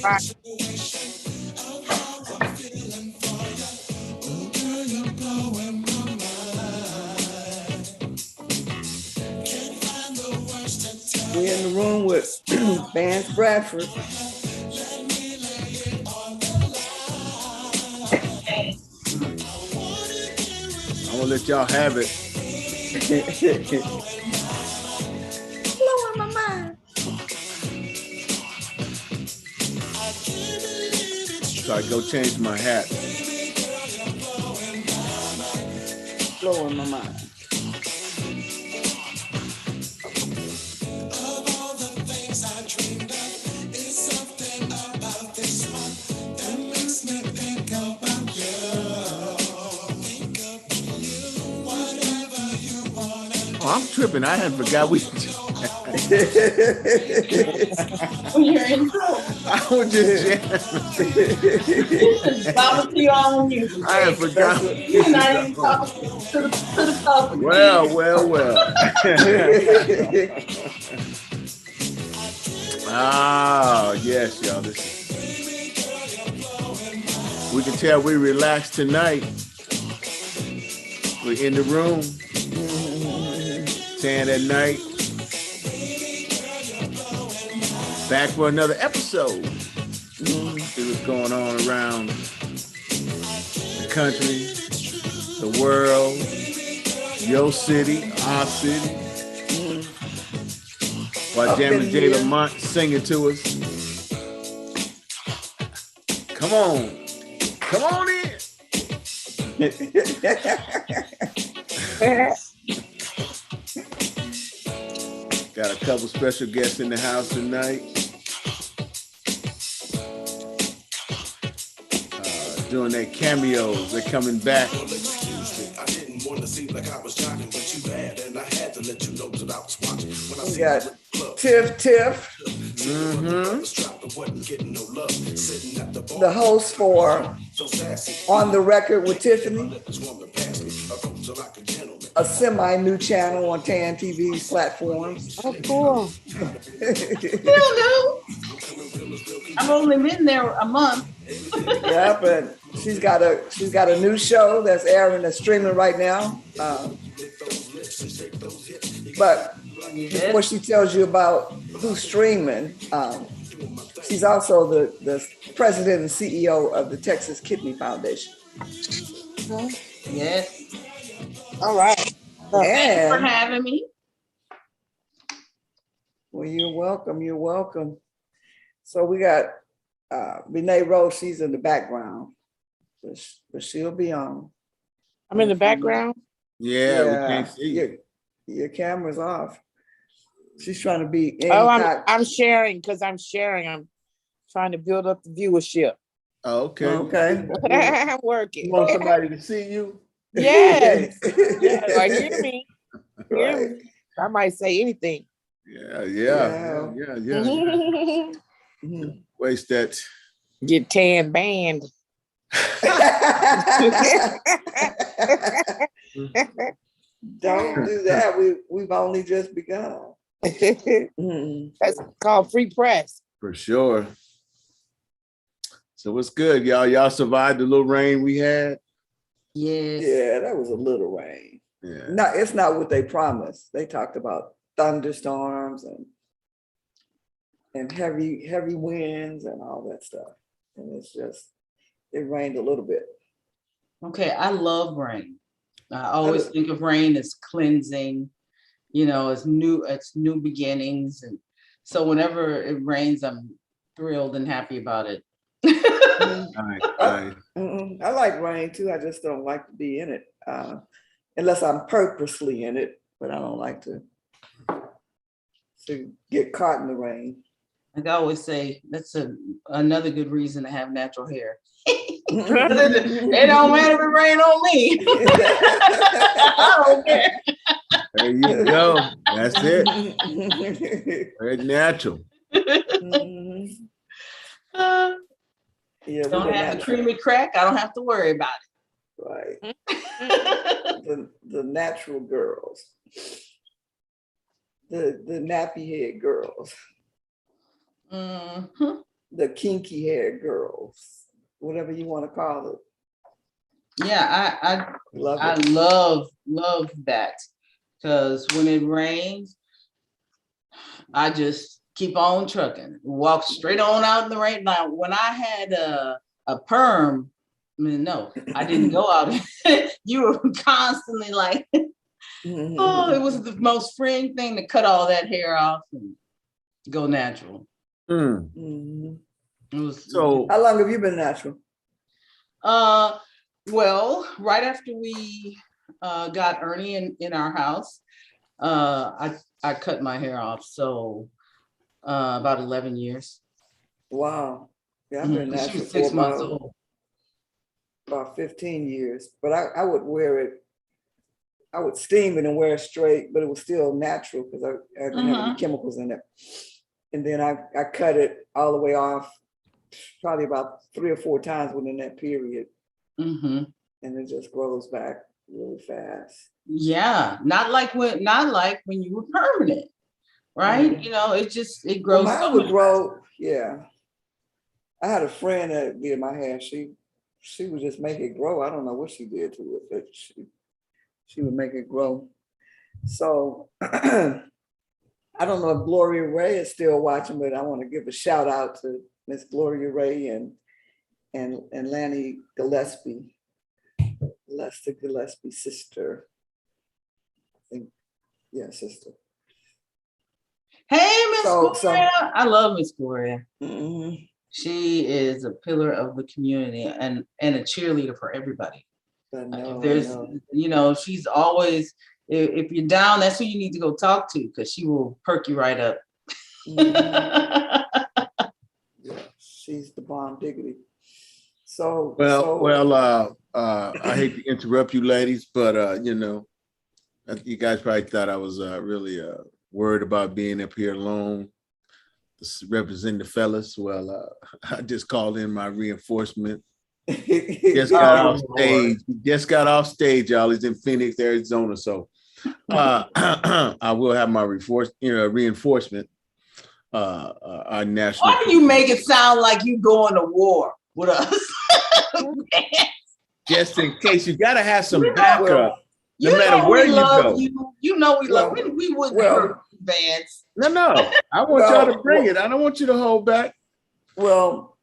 Bye. We're in the room with Vance Bradford. I'm gonna let y'all have it. Blowing my mind. So I go change my hat. Blowing my mind. Oh, I'm tripping. I had forgot we. You're in trouble. I was just Volunteer on you. I had forgot. You're not even talking to the public. Well. Ah, yes, y'all. We can tell we relaxed tonight. We're in the room. TAAN at night. Back for another episode. See what's going on around the country, the world, your city, our city. While Jamie J. Lamont singing to us. Come on in. Got a couple special guests in the house tonight. Doing their cameos. They're coming back. I didn't want to seem like I was jocking, but you had, and I had to let you know that I was watching. When I We got Tiff. The host for On the Record with Tiffany, a semi-new channel on TAAN TV's platforms. Oh, cool. Still new. I've only been there a month. Yeah, but she's got a new show that's airing, that's streaming right now. But before she tells you about who's streaming, she's also the president and CEO of the Texas Kidney Foundation. Yes. All right. Thanks for having me. Well, you're welcome. You're welcome. So we got Renee Rose. She's in the background, but she'll be on. I'm in the background. Yeah, we can't see you. Your camera's off. She's trying to be. I'm sharing because I'm sharing. I'm trying to build up the viewership. Oh, okay. Okay. I'm working. You want somebody to see you? Yes. Yes. I hear me. Right. Hear me. I might say anything. Yeah. Waste that. Get TAAN banned. Don't do that. We've only just begun. That's called free press. For sure. So what's good, y'all? Y'all survived the little rain we had? Yes. Yeah, that was a little rain. Yeah. No, it's not what they promised. They talked about thunderstorms and heavy winds and all that stuff. And it rained a little bit. Okay, I love rain. I always think of rain as cleansing, it's new beginnings. And so whenever it rains, I'm thrilled and happy about it. Nice. I like rain too. I just don't like to be in it unless I'm purposely in it, but I don't like to get caught in the rain. Like I always say, that's another good reason to have natural hair. It don't matter if it rain on me. I don't care. There you go. That's it. Very natural. Yeah, don't have to creamy crack. I don't have to worry about it. Right. the natural girls. The nappy head girls. Mm-hmm. the kinky hair girls, whatever you want to call it. Yeah, Love I it. love that, because when it rains, I just keep on trucking, walk straight on out in the rain. Now, when I had a perm, I mean, no, I didn't go out. You were constantly like, oh, it was the most freeing thing to cut all that hair off and go natural. Mm. It was So How long have you been natural? well, right after we got Ernie in our house, I cut my hair off. So about 11 years. Wow. Yeah, I've been She natural was 6 for months old. about 15 years, but I would wear it. I would steam it and wear it straight, but it was still natural because I didn't have any chemicals in it. And then I cut it all the way off, probably about 3 or 4 times within that period. Mm-hmm. And it just grows back really fast. Yeah, not like when you were permanent, right? Mhm. You know, it Well, grows. mine So would much grow, yeah. I had a friend that did my hair. She would just make it grow. I don't know what she did to it, but she would make it grow. So I don't know if Gloria Ray is still watching, but I want to give a shout out to Miss Gloria Ray and Lanny Gillespie, Lester Gillespie sister. I think, yeah, sister. Hey, Miss So- Gloria. I love Miss Gloria. Mhm. She is a pillar of the community and a cheerleader for everybody. I know, If there's, you know, she's always, if you're down, that's who you need to go talk to, because she will perk you right up. Mhm. Yeah, she's the bomb diggity. So I hate to interrupt you ladies, but you know, you guys probably thought I was really worried about being up here alone, representing the fellas. Well, I just called in my reinforcement. Just got off stage. Just got off stage, y'all. He's in Phoenix, Arizona. So I will have my reinforcement. Our national. Why do you make it sound like you going to war with us? Just in case, you gotta have some backup. You No matter know where we you love go. you. You know we love. We wouldn't hurt you, Vance. No. I want y'all to bring it. I don't want you to hold back. Well,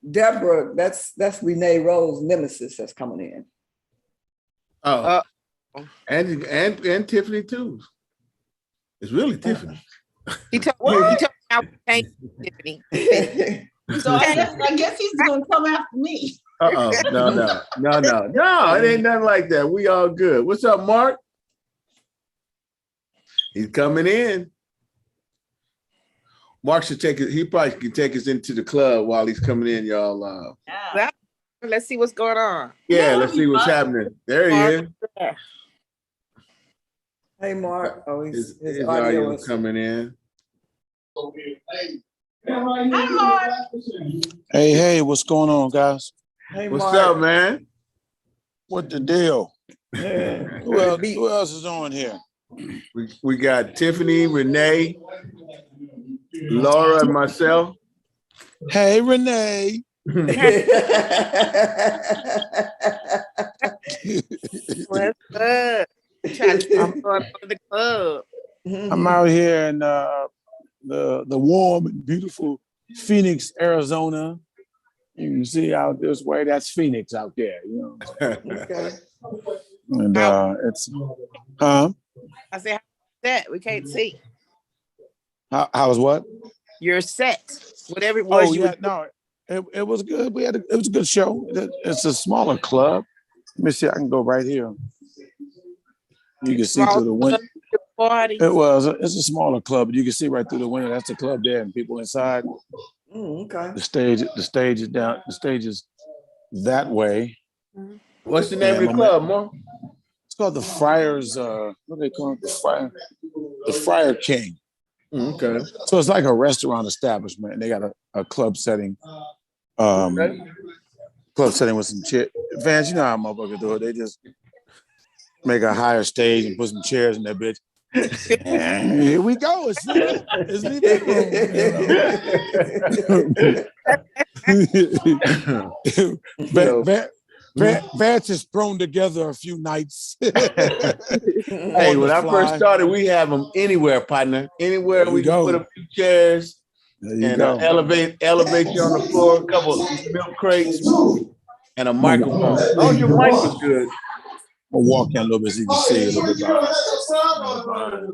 Deborah, that's Renee Rose nemesis that's coming in. Oh, and Tiffany too. It's really Tiffany. He told me I was changing Tiffany. So I guess he's gonna come after me. No, it ain't nothing like that. We all good. What's up, Mark? He's coming in. Mark should take it. He probably can take us into the club while he's coming in, y'all. Yeah. Let's see what's going on. Yeah, let's see what's happening. There he is. Hey, Mark. Oh, his audio is coming in. Hi, Mark. Hey, what's going on, guys? Hey, What's Mark. up, man? What the deal? Yeah. Who else is on here? We got Tiffany, Renee, Laura, and myself. Hey, Renee. What's up? I'm going to the club. I'm out here in the warm and beautiful Phoenix, Arizona. You can see out this way, that's Phoenix out there, you know. Okay. And it's I say, how's that? We can't see. how was what? You're set. Whatever it was. It was good. It was a good show. It's a smaller club. Let me see. I can go right here. You can see through the window. It's a smaller club, but you can see right through the window. That's the club there, and people inside. Okay. The stage is down. The stage is that way. What's the name of the club, Mark? It's called the Friars. What do they call it? The Friar King. Okay. So it's like a restaurant establishment, and they got a club setting. Club setting with some chairs. Vance, you know how motherfuckers do it. They just make a higher stage and put some chairs in that bitch. And here we go. It's the event room. Vance has thrown together a few nights. Hey, when I first started, we have them anywhere, partner. Anywhere we can put a few chairs and elevate you on the floor, a couple of milk crates, and a microphone. Oh, your mic was good. I'll walk in a little bit so you can see a little bit better.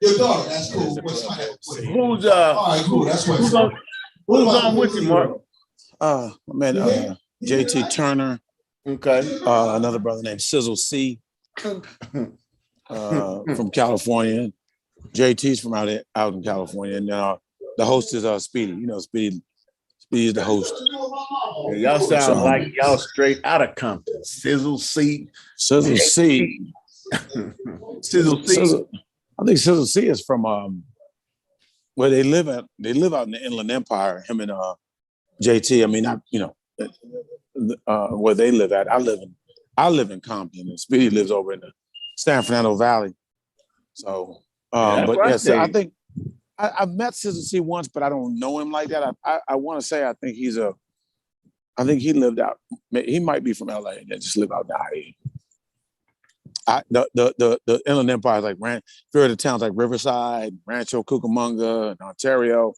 Your dog, that's cool. Who's on with you, Mark? I met JT Turner. Okay. Another brother named Sizzle C. From California. JT's from out in California. And the host is Speedy. You know, Speedy is the host. Yeah, y'all sound like y'all straight out of Compton. Sizzle C. Sizzle C. Sizzle C. I think Sizzle C is from where they live at. They live out in the Inland Empire. Him and JT. I mean, where they live at. I live in Compton, and Speedy lives over in the San Fernando Valley. So, but yes, yeah, so I think I've met Sizzle C once, but I don't know him like that. I want to say I think he lived out. He might be from LA and just live out there. The Inland Empire is like the towns like Riverside, Rancho Cucamonga, and Ontario.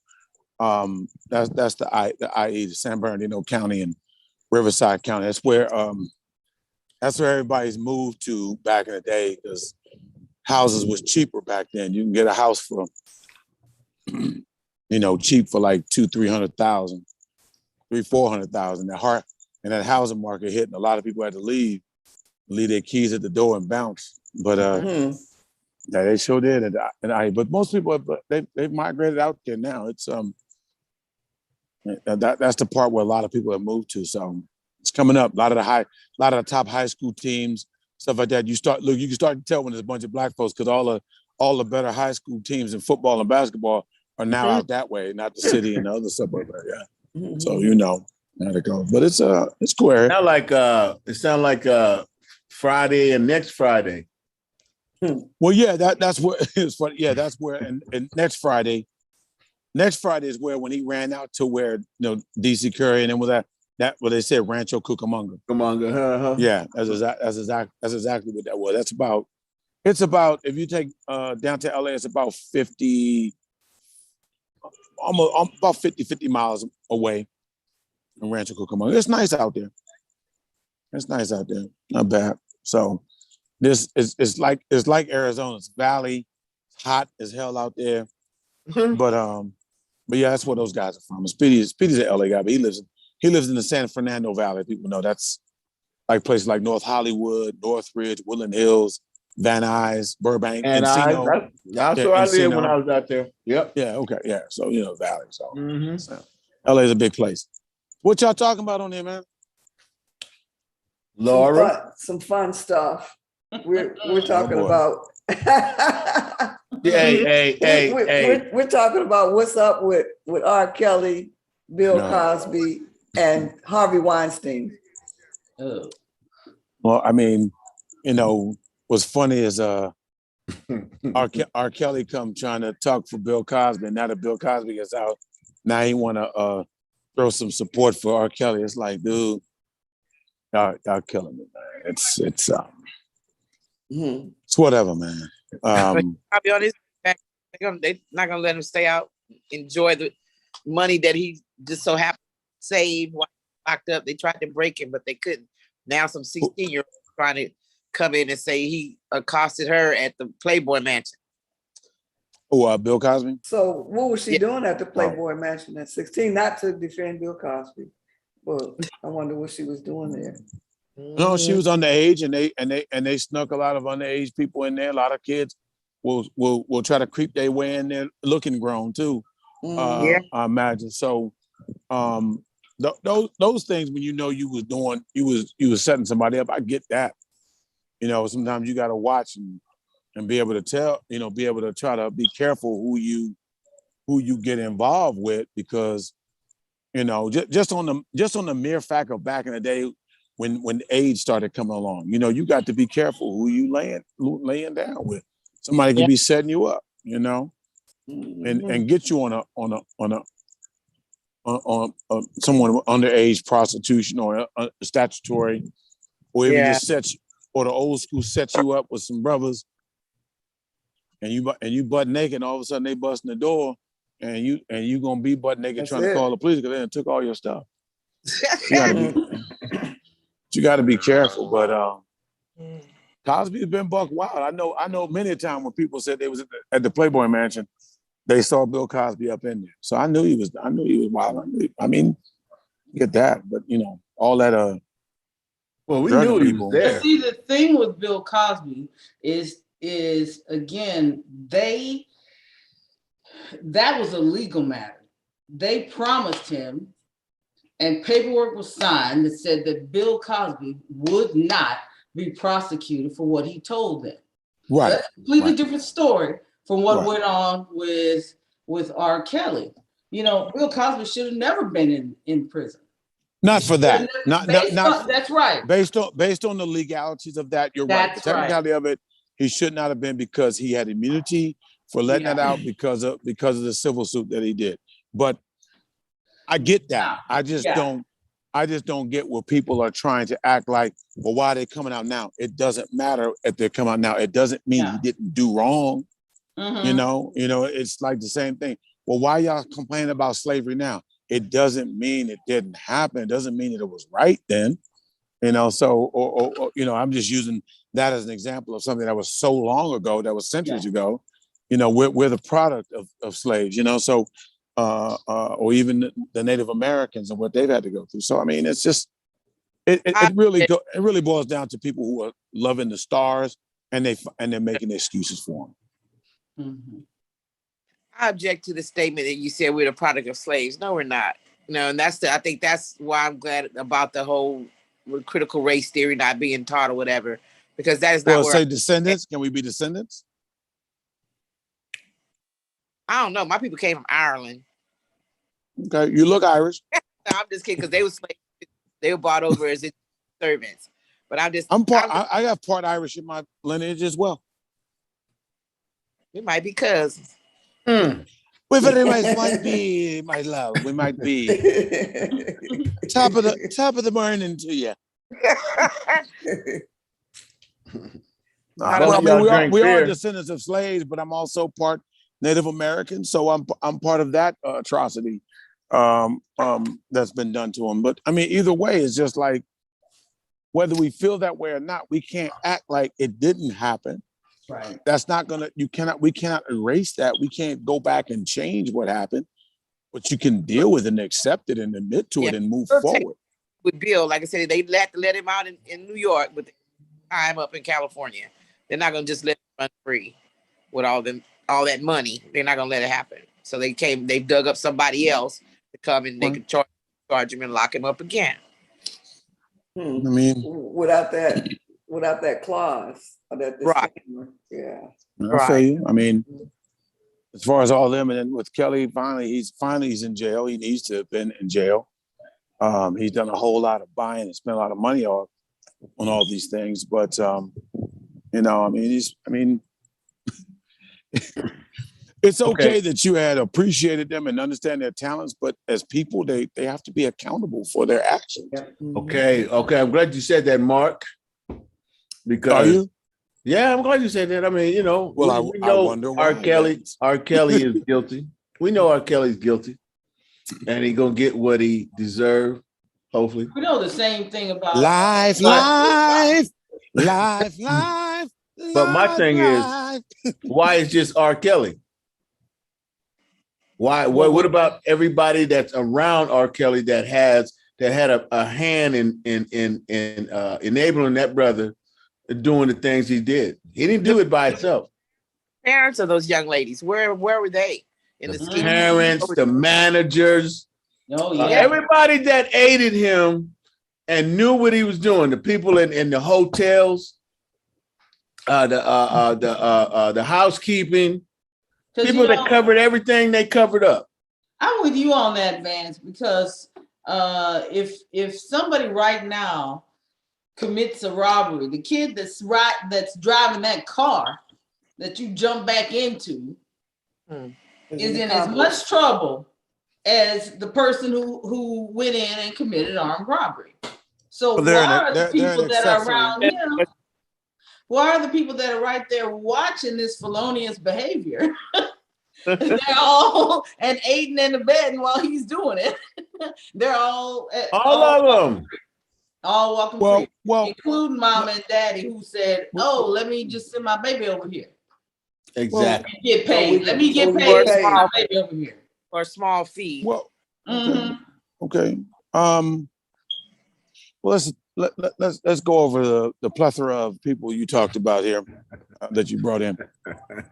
That's the IE, the San Bernardino County and Riverside County. That's where everybody's moved to back in the day because houses was cheaper back then. You can get a house for, cheap for like $200,000-$300,000, $400,000. And that housing market hit, and a lot of people had to leave their keys at the door and bounce. But yeah, they sure did. But most people they've migrated out there now. It's that's the part where a lot of people have moved to. So it's coming up. A lot of the top high school teams, stuff like that. You can start to tell when there's a bunch of black folks because all the better high school teams in football and basketball are now out that way, not the city and the other suburb area. So how to go. But it's square. It sounds like Friday and next Friday. Well, yeah, that's where it's funny. Yeah, that's where and next Friday is where when he ran out to where DC Curry and then with that what they said Rancho Cucamonga. Yeah, that's exactly what that was. It's about if you take down to LA, it's about 50 miles away from Rancho Cucamonga. It's nice out there. Not bad. So this is like Arizona. It's valley, it's hot as hell out there. But yeah, that's where those guys are from. Speedy's an LA guy, but he lives in the San Fernando Valley. People know that's like places like North Hollywood, Northridge, Woodland Hills, Van Nuys, Burbank, and Encino. That's where I lived when I was out there. Yep. Yeah. Okay. Yeah. So Valley. So, so LA is a big place. What y'all talking about on there, man? Laura, some fun stuff. We're talking about. We're talking about what's up with R. Kelley, Bill Cosby, and Harvey Weinstein. Oh. Well, I mean, what's funny is R. Kelley come trying to talk for Bill Cosby, and now that Bill Cosby gets out, now he want to throw some support for R. Kelley. It's like, dude, y'all killing me, man. It's whatever, man. I'll be honest, they're not gonna let him stay out, enjoy the money that he just so happened to save while locked up. They tried to break him, but they couldn't. Now some 16-year-olds trying to come in and say he accosted her at the Playboy Mansion. Oh, Bill Cosby? So what was she doing at the Playboy Mansion at 16? Not to defend Bill Cosby, but I wonder what she was doing there. No, she was underage, and they snuck a lot of underage people in there. A lot of kids will try to creep their way in there, looking grown too. I imagine. So, those things when you was setting somebody up, I get that. Sometimes you got to watch and be able to tell. Be able to try to be careful who you get involved with because, just on the mere fact of back in the day. When age started coming along, you got to be careful who you laying down with. Somebody could be setting you up, you know, Mhm. and get you on someone underage prostitution or a statutory, or even Yeah. just or the old school sets you up with some brothers, and you butt naked, and all of a sudden they bust in the door, and you gonna be butt naked That's trying to it. call the police because they done took all your stuff. You gotta be careful, but Cosby's been buck wild. I know many a time when people said they was at the Playboy Mansion, they saw Bill Cosby up in there. So I knew he was wild. I mean, get that, but you know, all that Well, we drugging knew he was people. But there. see, the thing with Bill Cosby is again, that was a legal matter. They promised him, and paperwork was signed that said that Bill Cosby would not be prosecuted for what he told them. Right. That's a completely Right. different story from what Right. went on with R. Kelly. You know, Bill Cosby should have never been in prison. Not for that. Not That's right. based on the legalities of that. You're right. The That's right. technicality of it, he should not have been, because he had immunity for letting that out because of the civil suit that he did. But I get that. I just don't get what people are trying to act like, well, why are they coming out now? It doesn't matter if they come out now. It doesn't mean he didn't do wrong. Mhm. You know, it's like the same thing. Well, why y'all complaining about slavery now? It doesn't mean it didn't happen. It doesn't mean that it was right then. You know, so or you know, I'm just using that as an example of something that was so long ago, that was centuries ago. You know, we're the product of slaves, you know, so or even the Native Americans and what they've had to go through. So I mean, it's just it really boils down to people who are loving the stars, and they're making excuses for them. Mhm. I object to the statement that you said we're the product of slaves. No, we're not. No, and I think that's why I'm glad about the whole critical race theory not being taught or whatever, because that is not Well, where say descendants. Can we be descendants? I don't know. My people came from Ireland. Okay, you look Irish. No, I'm just kidding, because they were slaves. They were bought over as servants. But I got part Irish in my lineage as well. We might be cousins. We very much might be, my love. We might be. top of the morning to you. Well, I mean, we are descendants of slaves, but I'm also part Native American, so I'm part of that atrocity that's been done to them. But I mean, either way, it's just like, whether we feel that way or not, we can't act like it didn't happen. Right. That's not gonna. We cannot erase that. We can't go back and change what happened, but you can deal with it and accept it and admit to it and move forward. With Bill, like I said, they let him out in New York, but time up in California. They're not gonna just let him run free with all that money. They're not gonna let it happen. So they dug up somebody else to come and they could charge him and lock him up again. I mean, without that clause or that disclaimer. Yeah. I feel you. I mean, as far as all them, and then with Kelley, he's in jail. He needs to have been in jail. He's done a whole lot of buying and spent a lot of money on all these things. But you know, I mean, it's okay that you had appreciated them and understand their talents, but as people, they have to be accountable for their actions. Okay. I'm glad you said that, Mark. Because are you? Yeah, I'm glad you said that. I mean, you know, well, we know I wonder why. R. Kelly is guilty. We know R. Kelly's guilty, and he's gonna get what he deserved. Hopefully, we know the same thing about life. But my thing is, why is just R. Kelly? Why? What about everybody that's around R. Kelly that had a hand in enabling that brother doing the things he did? He didn't do it by himself. Parents of those young ladies, where were they in the scheme? Parents, the managers, everybody that aided him and knew what he was doing. The people in the hotels, the housekeeping, people that covered everything, they covered up. I'm with you on that, Vance, because if somebody right now commits a robbery, the kid that's driving that car that you jump back into is in as accomplice. much trouble as the person who went in and committed armed robbery. So But why are the people that are around accessory. him? Why are the people that are right there watching this felonious behavior? They're all and aiding and abetting while he's doing it. They're all of them. all walking free, Well, including mama and daddy who said, "Oh, let me just send my baby over here Exactly. and get paid. Let me get so we paid get to send my paid. baby over here." or a small fee. well, Mhm. okay. Well, let's go over the plethora of people you talked about here that you brought in.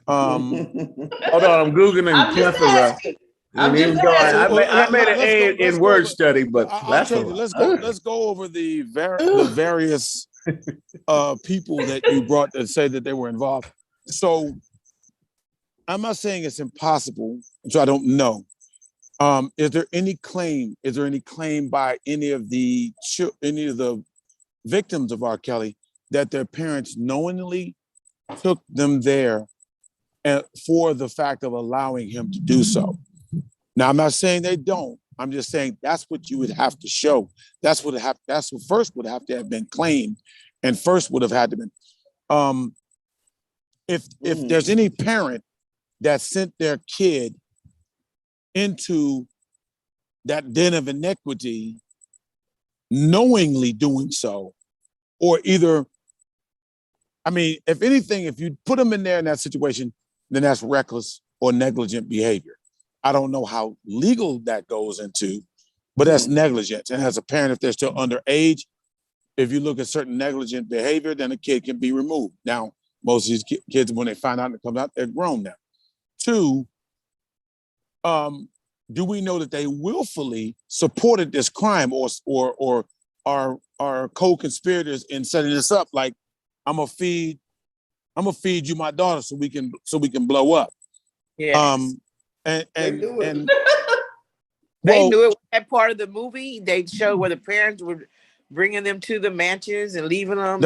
Hold on, I'm googling I'm just plethora. asking. I'm And just even though asking. I made an A in word study, but I'll tell you. plethora. Let's go over the various people that you brought that say that they were involved. So I'm not saying it's impossible, so I don't know. Is there any claim? Is there any claim by any of the victims of R. Kelly that their parents knowingly took them there for the fact of allowing him to do so? Now, I'm not saying they don't. I'm just saying that's what you would have to show. That's what first would have to have been claimed, and first would have had to been. If there's any parent that sent their kid into that den of iniquity, knowingly doing so, or either, I mean, if anything, if you put them in there in that situation, then that's reckless or negligent behavior. I don't know how legal that goes into, but that's negligence. And as a parent, if they're still underage, if you look at certain negligent behavior, then a kid can be removed. Now, most of these kids, when they find out and it comes out, they're grown now. Two, do we know that they willfully supported this crime or are co-conspirators in setting this up? Like, I'm gonna feed you my daughter so we can blow up. Yes. And They do it. and They well, knew it. That part of the movie, they showed where the parents were bringing them to the mansions and leaving them.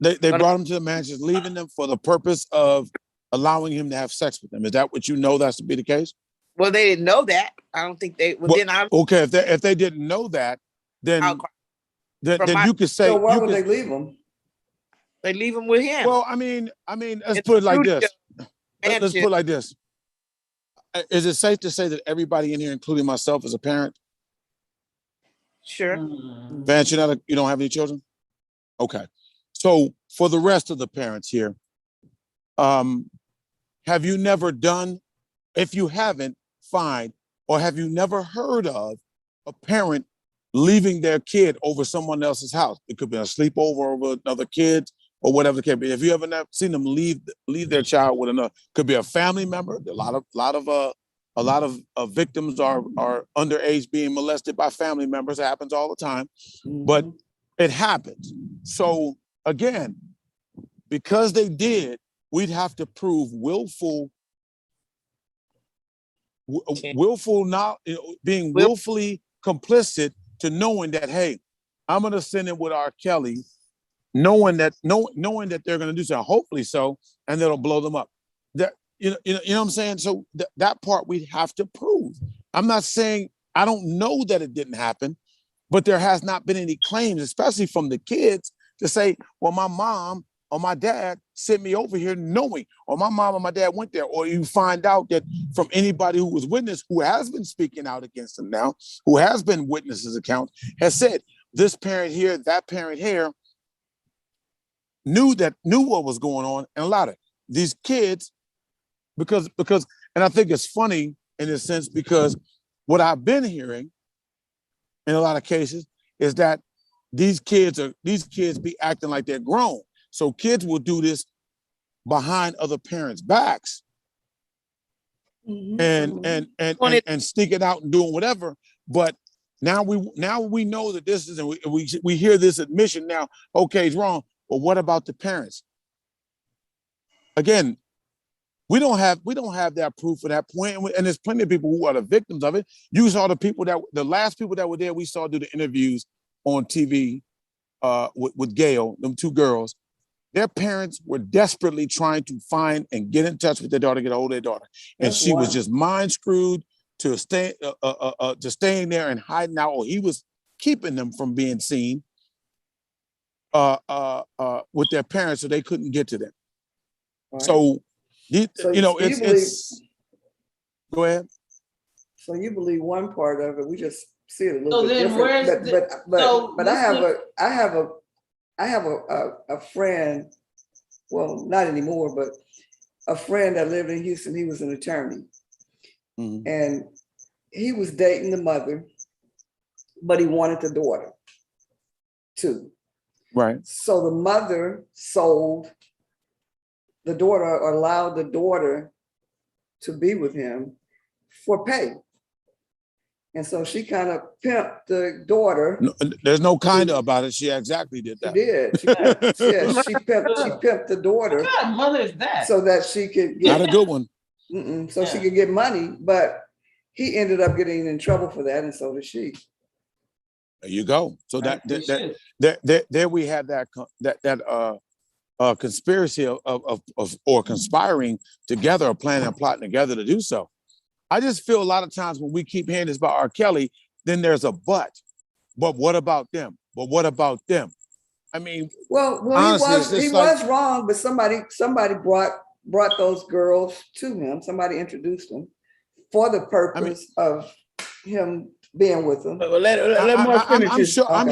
They brought him to the mansions, leaving them for the purpose of allowing him to have sex with them. Is that what you know that's to be the case? Well, they didn't know that. I don't think they. Well, then I. Okay, if they didn't know that, then you could say. So why would they leave them? They leave them with him. Well, I mean, let's put it like this. Let's put it like this. Is it safe to say that everybody in here, including myself, is a parent? Sure. Vance, you don't have any children? Okay. So for the rest of the parents here, have you never done, if you haven't, fine, or have you never heard of a parent leaving their kid over someone else's house? It could be a sleepover over another kid or whatever it can be. Have you ever seen them leave their child with another? Could be a family member. A lot of victims are underage being molested by family members. It happens all the time, but it happens. So again, because they did, we'd have to prove willful not being willfully complicit to knowing that, hey, I'm gonna send it with R. Kelly, knowing that they're gonna do so, hopefully so, and that'll blow them up. That you know what I'm saying? So that part we'd have to prove. I'm not saying I don't know that it didn't happen, but there has not been any claims, especially from the kids, to say, well, my mom or my dad sent me over here knowing, or my mom or my dad went there, or you find out that from anybody who was witness, who has been speaking out against them now, who has been witnesses account, has said this parent here, that parent here knew what was going on, and a lot of these kids, because, and I think it's funny in a sense, because what I've been hearing in a lot of cases is that these kids be acting like they're grown. So kids will do this behind other parents' backs and sneaking out and doing whatever. But now we know that this is, and we hear this admission now. Okay, it's wrong. But what about the parents? Again, we don't have that proof at that point, and there's plenty of people who are the victims of it. You saw the last people that were there. We saw do the interviews on TV with Gail, them two girls. Their parents were desperately trying to find and get in touch with their daughter, get a hold of their daughter. And That's she was one. just mind screwed to staying there and hiding out, or he was keeping them from being seen with their parents so they couldn't get to them. Right. So, So it's go ahead. So you believe one part of it, we just see it a little So bit then different. But I have a friend, well, not anymore, but a friend that lived in Houston. He was an attorney. Mhm. And he was dating the mother, but he wanted the daughter too. Right. So the mother sold the daughter, or allowed the daughter to be with him for pay. And so she kind of pimped the daughter. No, there's no kind of about it. She exactly did She that. did. She pimped the daughter. What kind of mother is that? So that she could Not get a good one. she could get money, but he ended up getting in trouble for that, and so did she. There you go. So there we have that conspiracy of or conspiring together, or planning and plotting together to do so. I just feel a lot of times when we keep hearing this about R. Kelly, then there's a but. But what about them? But what about them? I mean, well, honestly, he was wrong, but somebody brought those girls to him. Somebody introduced them for the purpose of him being with them. Let Mark finish. I'm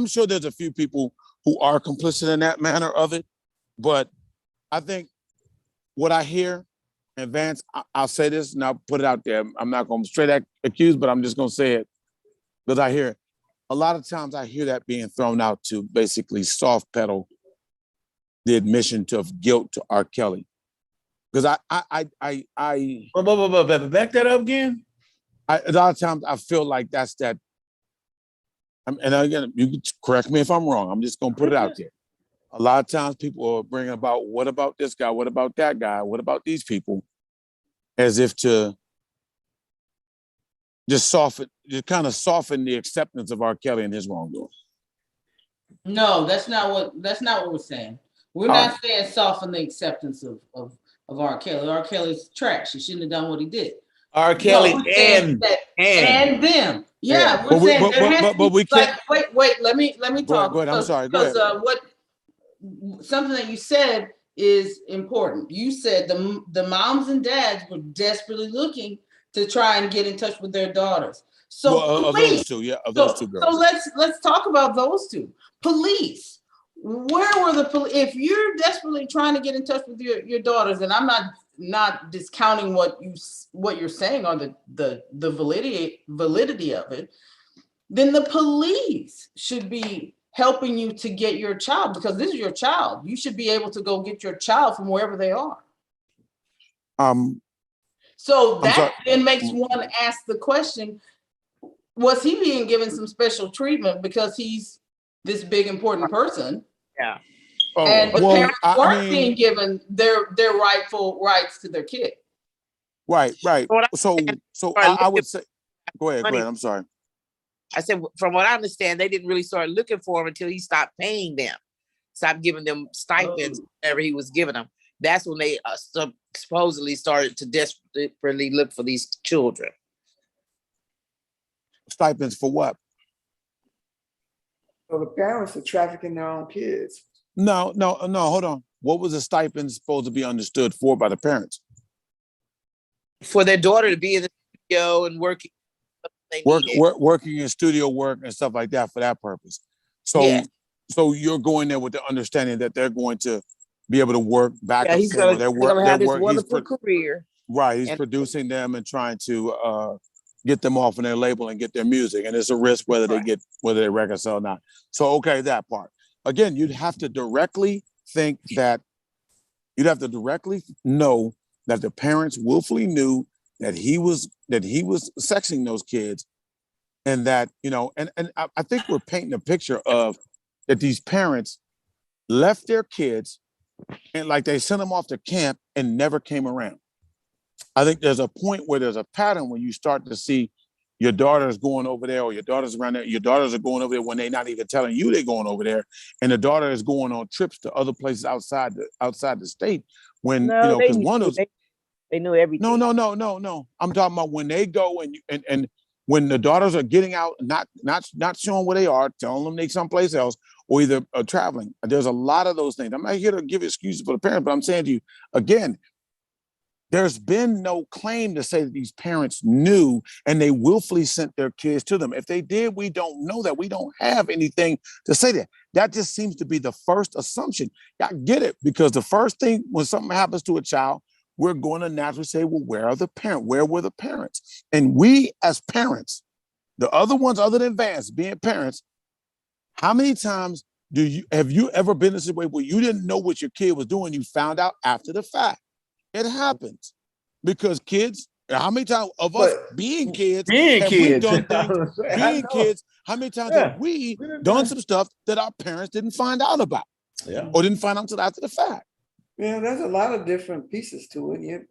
sure there's a few people who are complicit in that manner of it, but I think what I hear, and Vance, I'll say this and I'll put it out there. I'm not going to straight accuse, but I'm just going to say it because I hear it. A lot of times I hear that being thrown out to basically soft pedal the admission of guilt to R. Kelly. Because I back that up again. A lot of times I feel like that's that. And again, you can correct me if I'm wrong. I'm just going to put it out there. A lot of times people are bringing about, what about this guy? What about that guy? What about these people? As if to just kind of soften the acceptance of R. Kelly and his wrongdoing. No, that's not what we're saying. We're not saying soften the acceptance of R. Kelly. R. Kelly's trash. He shouldn't have done what he did. R. Kelly and them. Yeah, we're saying there has to be, we can't. Like, wait. Let me talk. Go ahead. I'm sorry. Go ahead. Something that you said is important. You said the moms and dads were desperately looking to try and get in touch with their daughters. So those two, those two girls. So let's talk about those two. Police. Where were the police? If you're desperately trying to get in touch with your daughters, and I'm not discounting what you're saying on the validity of it, then the police should be helping you to get your child, because this is your child. You should be able to go get your child from wherever they are. So that then makes one ask the question, was he being given some special treatment because he's this big important person? Yeah. And the parents weren't being given their rightful rights to their kid. Right. So I would say, go ahead. I'm sorry. I said, from what I understand, they didn't really start looking for him until he stopped paying them, stopped giving them stipends, whatever he was giving them. That's when they supposedly started to desperately look for these children. Stipends for what? So the parents are trafficking their own kids. No, hold on. What was the stipend supposed to be understood for by the parents? For their daughter to be in the studio and working. Working in studio work and stuff like that for that purpose. So you're going there with the understanding that they're going to be able to work back and forth. They're going to have this wonderful career. Right, he's producing them and trying to get them off on their label and get their music, and it's a risk whether they reconcile or not. So okay, that part. Again, you'd have to directly know that the parents willfully knew that he was sexing those kids, and that, and I think we're painting a picture of that these parents left their kids and like they sent them off to camp and never came around. I think there's a point where there's a pattern when you start to see your daughter is going over there, or your daughter's around there. Your daughters are going over there when they're not even telling you they're going over there, and the daughter is going on trips to other places outside the state. When No, they because knew, one of those. they knew everything. No. I'm talking about when they go and when the daughters are getting out, not showing where they are, telling them they someplace else, or either traveling. There's a lot of those things. I'm not here to give excuses for the parents, but I'm saying to you again, there's been no claim to say that these parents knew and they willfully sent their kids to them. If they did, we don't know that. We don't have anything to say that. That just seems to be the first assumption. I get it, because the first thing when something happens to a child, we're going to naturally say, well, where are the parents? Where were the parents? And we as parents, the other ones other than Vance being parents, how many times have you ever been in a situation where you didn't know what your kid was doing? You found out after the fact. It happens because kids, how many times of us being kids have we done things, being kids, how many times have we done some stuff that our parents didn't find out about? Yeah. Or didn't find out until after the fact? Yeah, there's a lot of different pieces to it.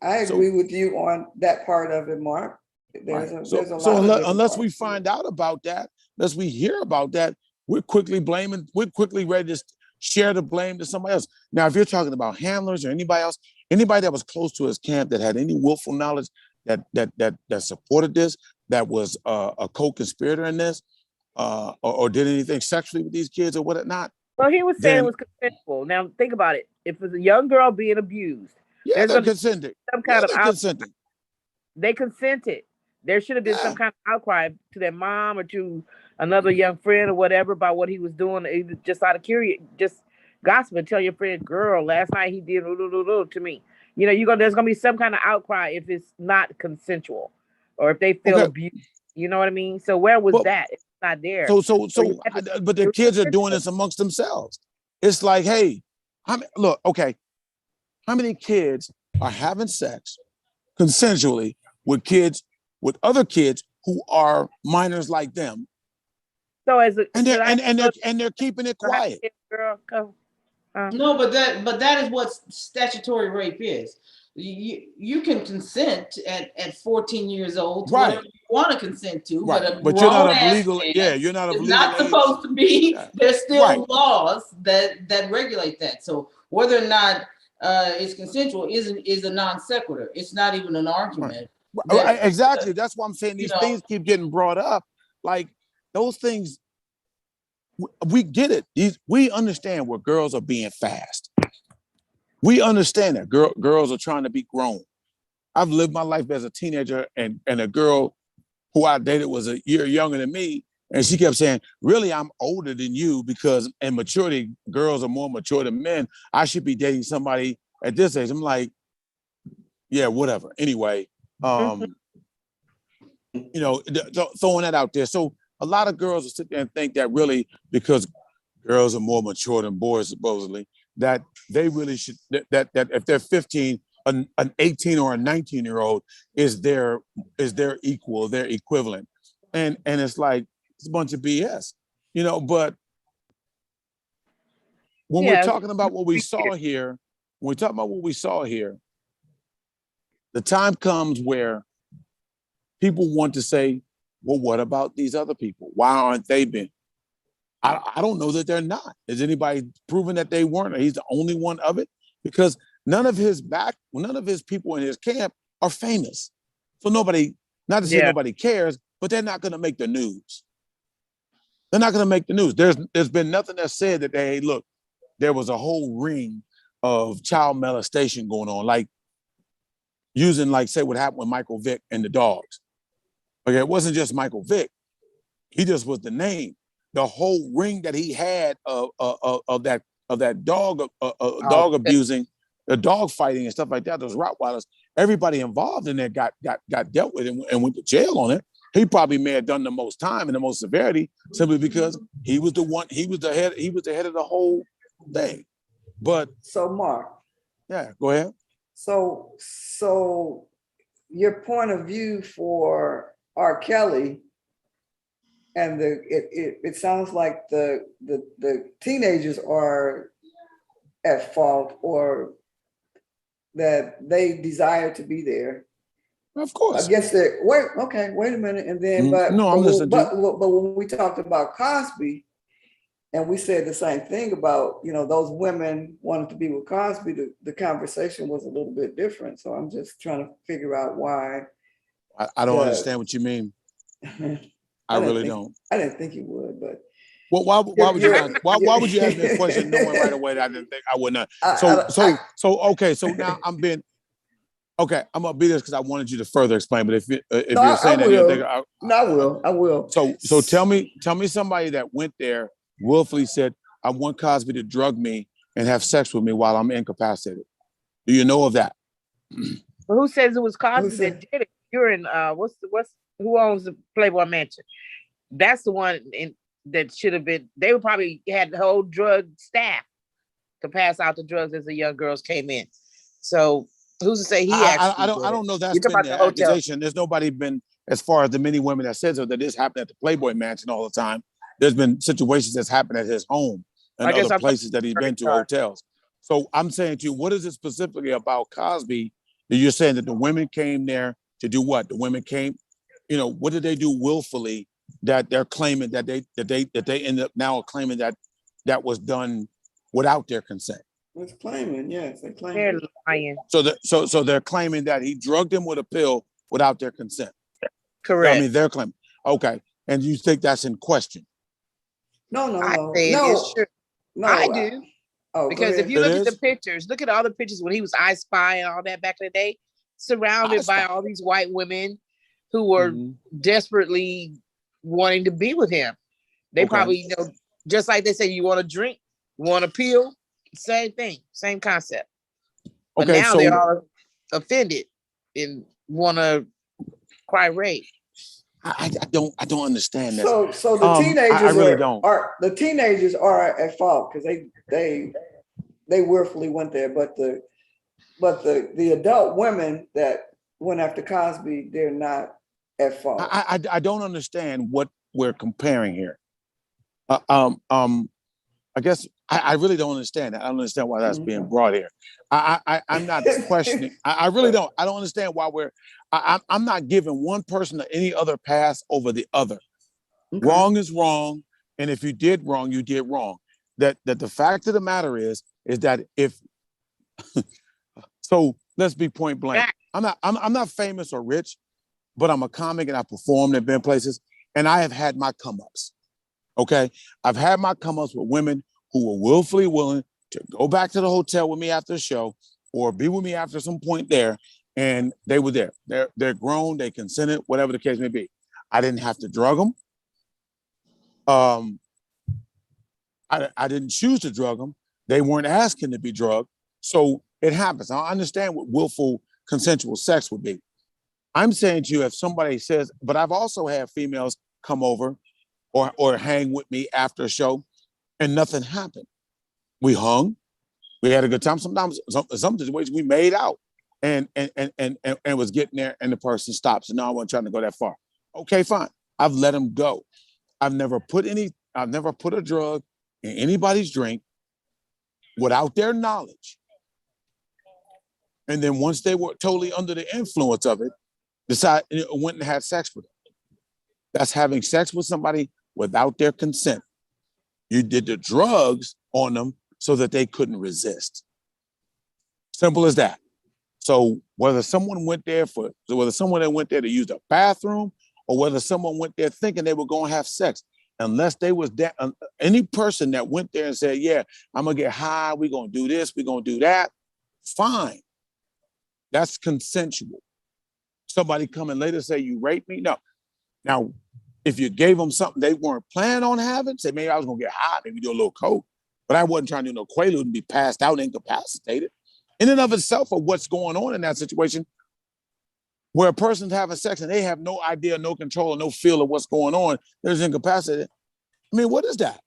I agree with you on that part of it, Mark. There's a lot of unless we find out about that, unless we hear about that, we're quickly ready to share the blame to somebody else. Now, if you're talking about handlers or anybody else, anybody that was close to his camp that had any willful knowledge that supported this, that was a co-conspirator in this, or did anything sexually with these kids or whatnot. Well, he was saying it was consensual. Now think about it. If it's a young girl being abused, yeah, they're consenting. Some kind of consenting. They consented. There should have been some kind of outcry to their mom or to another young friend or whatever about what he was doing, just out of curiosity, just gossip and tell your friend, girl, last night he did to me. There's gonna be some kind of outcry if it's not consensual or if they feel abused. You know what I mean? So where was that? It's not there. But the kids are doing this amongst themselves. It's like, hey, how many kids are having sex consensually with other kids who are minors like them? So they're keeping it quiet. Girl, go. No, but that is what statutory rape is. You can consent at 14 years old to whatever you want to consent to, but you're not of legal. Yeah, you're not of legal. Not supposed to be. There's still laws that regulate that. So whether or not it's consensual is a non sequitur. It's not even an argument. Exactly. That's why I'm saying these things keep getting brought up. Like those things, we get it. We understand where girls are being fast. We understand that girls are trying to be grown. I've lived my life as a teenager, and a girl who I dated was a year younger than me, and she kept saying, really, I'm older than you because in maturity, girls are more mature than men. I should be dating somebody at this age. I'm like, yeah, whatever. Anyway, throwing that out there. So a lot of girls will sit there and think that really because girls are more mature than boys, supposedly, that they really should, that if they're 15, an 18 or a 19-year-old is their equal, their equivalent. And it's like, it's a bunch of BS, but when we're talking about what we saw here, the time comes where people want to say, well, what about these other people? Why aren't they been? I don't know that they're not. Is anybody proven that they weren't? Or he's the only one of it? Because none of his people in his camp are famous. So nobody, not to say nobody cares, but they're not going to make the news. They're not going to make the news. There's been nothing that said that, hey, look, there was a whole ring of child molestation going on, like using, like, say what happened with Michael Vick and the dogs. Okay, it wasn't just Michael Vick. He just was the name. The whole ring that he had of that dog abusing, the dog fighting and stuff like that, those Rottweilers, everybody involved in there got dealt with and went to jail on it. He probably may have done the most time and the most severity simply because he was the head of the whole thing. But so Mark. Yeah, go ahead. So your point of view for R. Kelley, and it sounds like the teenagers are at fault, or that they desire to be there, Of course. Against the wait a minute. And then no, I'm listening to you. But when we talked about Cosby, and we said the same thing about, you know, those women wanted to be with Cosby, the conversation was a little bit different. So I'm just trying to figure out why. I don't understand what you mean. I really don't. I didn't think you would, but. Well, why would you ask? Why would you ask me a question knowing right away that I didn't think I would not? Okay. So now I'm being okay. I'm gonna be this because I wanted you to further explain. But if you're saying that, you think I will. So tell me somebody that went there willfully said, I want Cosby to drug me and have sex with me while I'm incapacitated. Do you know of that? Well, who says it was Cosby that did it? You're in who owns the Playboy Mansion? That's the one that should have been. They would probably had the whole drug staff to pass out the drugs as the young girls came in. So who's to say he actually? I don't know. That's been the accusation. There's nobody been, as far as the many women that says that this happened at the Playboy Mansion all the time. There's been situations that's happened at his home and other places that he's been to, hotels. So I'm saying to you, what is it specifically about Cosby that you're saying that the women came there to do what? The women came, you know, what did they do willfully that they're claiming that they end up now claiming that was done without their consent? It's claiming, yes, they claim. They're lying. So they're claiming that he drugged them with a pill without their consent. Correct. I mean, they're claiming. Okay, and you think that's in question? No. It's true. No, I do. Because if you look at the pictures, look at all the pictures when he was I Spy and all that back in the day, surrounded by all these white women who were desperately wanting to be with him. They probably, you know, just like they say, you want a drink, you want a pill, same thing, same concept. But now they're all offended and want to cry rape. I don't understand that. So the teenagers I really don't. The teenagers are at fault because they willfully went there, but the adult women that went after Cosby, they're not at fault. I don't understand what we're comparing here. I guess I really don't understand that. I don't understand why that's being brought here. I'm not questioning. I really don't. I don't understand why I'm not giving one person or any other pass over the other. Okay. Wrong is wrong, and if you did wrong, you did wrong. That the fact of the matter is that if so, let's be point blank. I'm not famous or rich, but I'm a comic and I performed and been places, and I have had my come ups. Okay, I've had my come ups with women who were willfully willing to go back to the hotel with me after the show or be with me after some point there, and they were there. They're grown, they consented, whatever the case may be. I didn't have to drug them. I didn't choose to drug them. They weren't asking to be drugged, so it happens. I understand what willful consensual sex would be. I'm saying to you, if somebody says, but I've also had females come over or hang with me after a show, and nothing happened. We hung, we had a good time. Sometimes, some situations we made out, and was getting there, and the person stops. And no, I wasn't trying to go that far. Okay, fine. I've let them go. I've never put a drug in anybody's drink without their knowledge. And then once they were totally under the influence of it, went and had sex with them. That's having sex with somebody without their consent. You did the drugs on them so that they couldn't resist. Simple as that. So whether someone went there to use the bathroom, or whether someone went there thinking they were going to have sex, unless they was that, any person that went there and said, yeah, I'm going to get high, we're going to do this, we're going to do that, fine. That's consensual. Somebody come and later say, you raped me? No. Now, if you gave them something they weren't planning on having, say, maybe I was going to get high, maybe do a little coke, but I wasn't trying to do no Quaalude and be passed out, incapacitated. In and of itself, of what's going on in that situation, where a person's having sex and they have no idea, no control, no feel of what's going on, there's incapacity. I mean, what is that?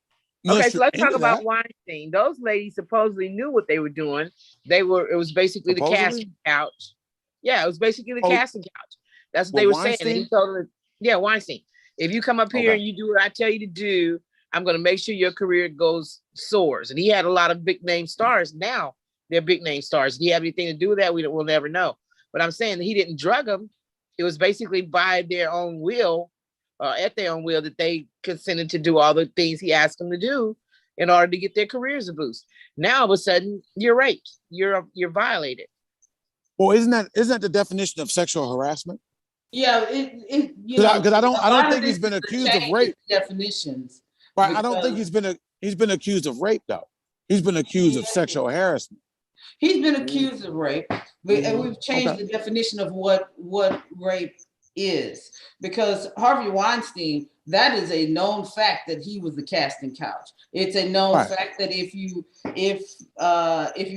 Okay, so let's talk about Weinstein. Those ladies supposedly knew what they were doing. It was basically the casting couch. Yeah, it was basically the casting couch. That's what they were saying. And he told her, yeah, Weinstein, if you come up here and you do what I tell you to do, I'm going to make sure your career soars. And he had a lot of big name stars. Now they're big name stars. Do you have anything to do with that? We'll never know. But I'm saying that he didn't drug them. It was basically by their own will, at their own will, that they consented to do all the things he asked them to do in order to get their careers a boost. Now, all of a sudden, you're raped. You're violated. Well, isn't that the definition of sexual harassment? Yeah, Because I don't think he's been accused of rape. Definitions. Right. I don't think he's been accused of rape though. He's been accused of sexual harassment. He's been accused of rape, and we've changed the definition of what rape is, because Harvey Weinstein, that is a known fact that he was the casting couch. It's a known fact that if you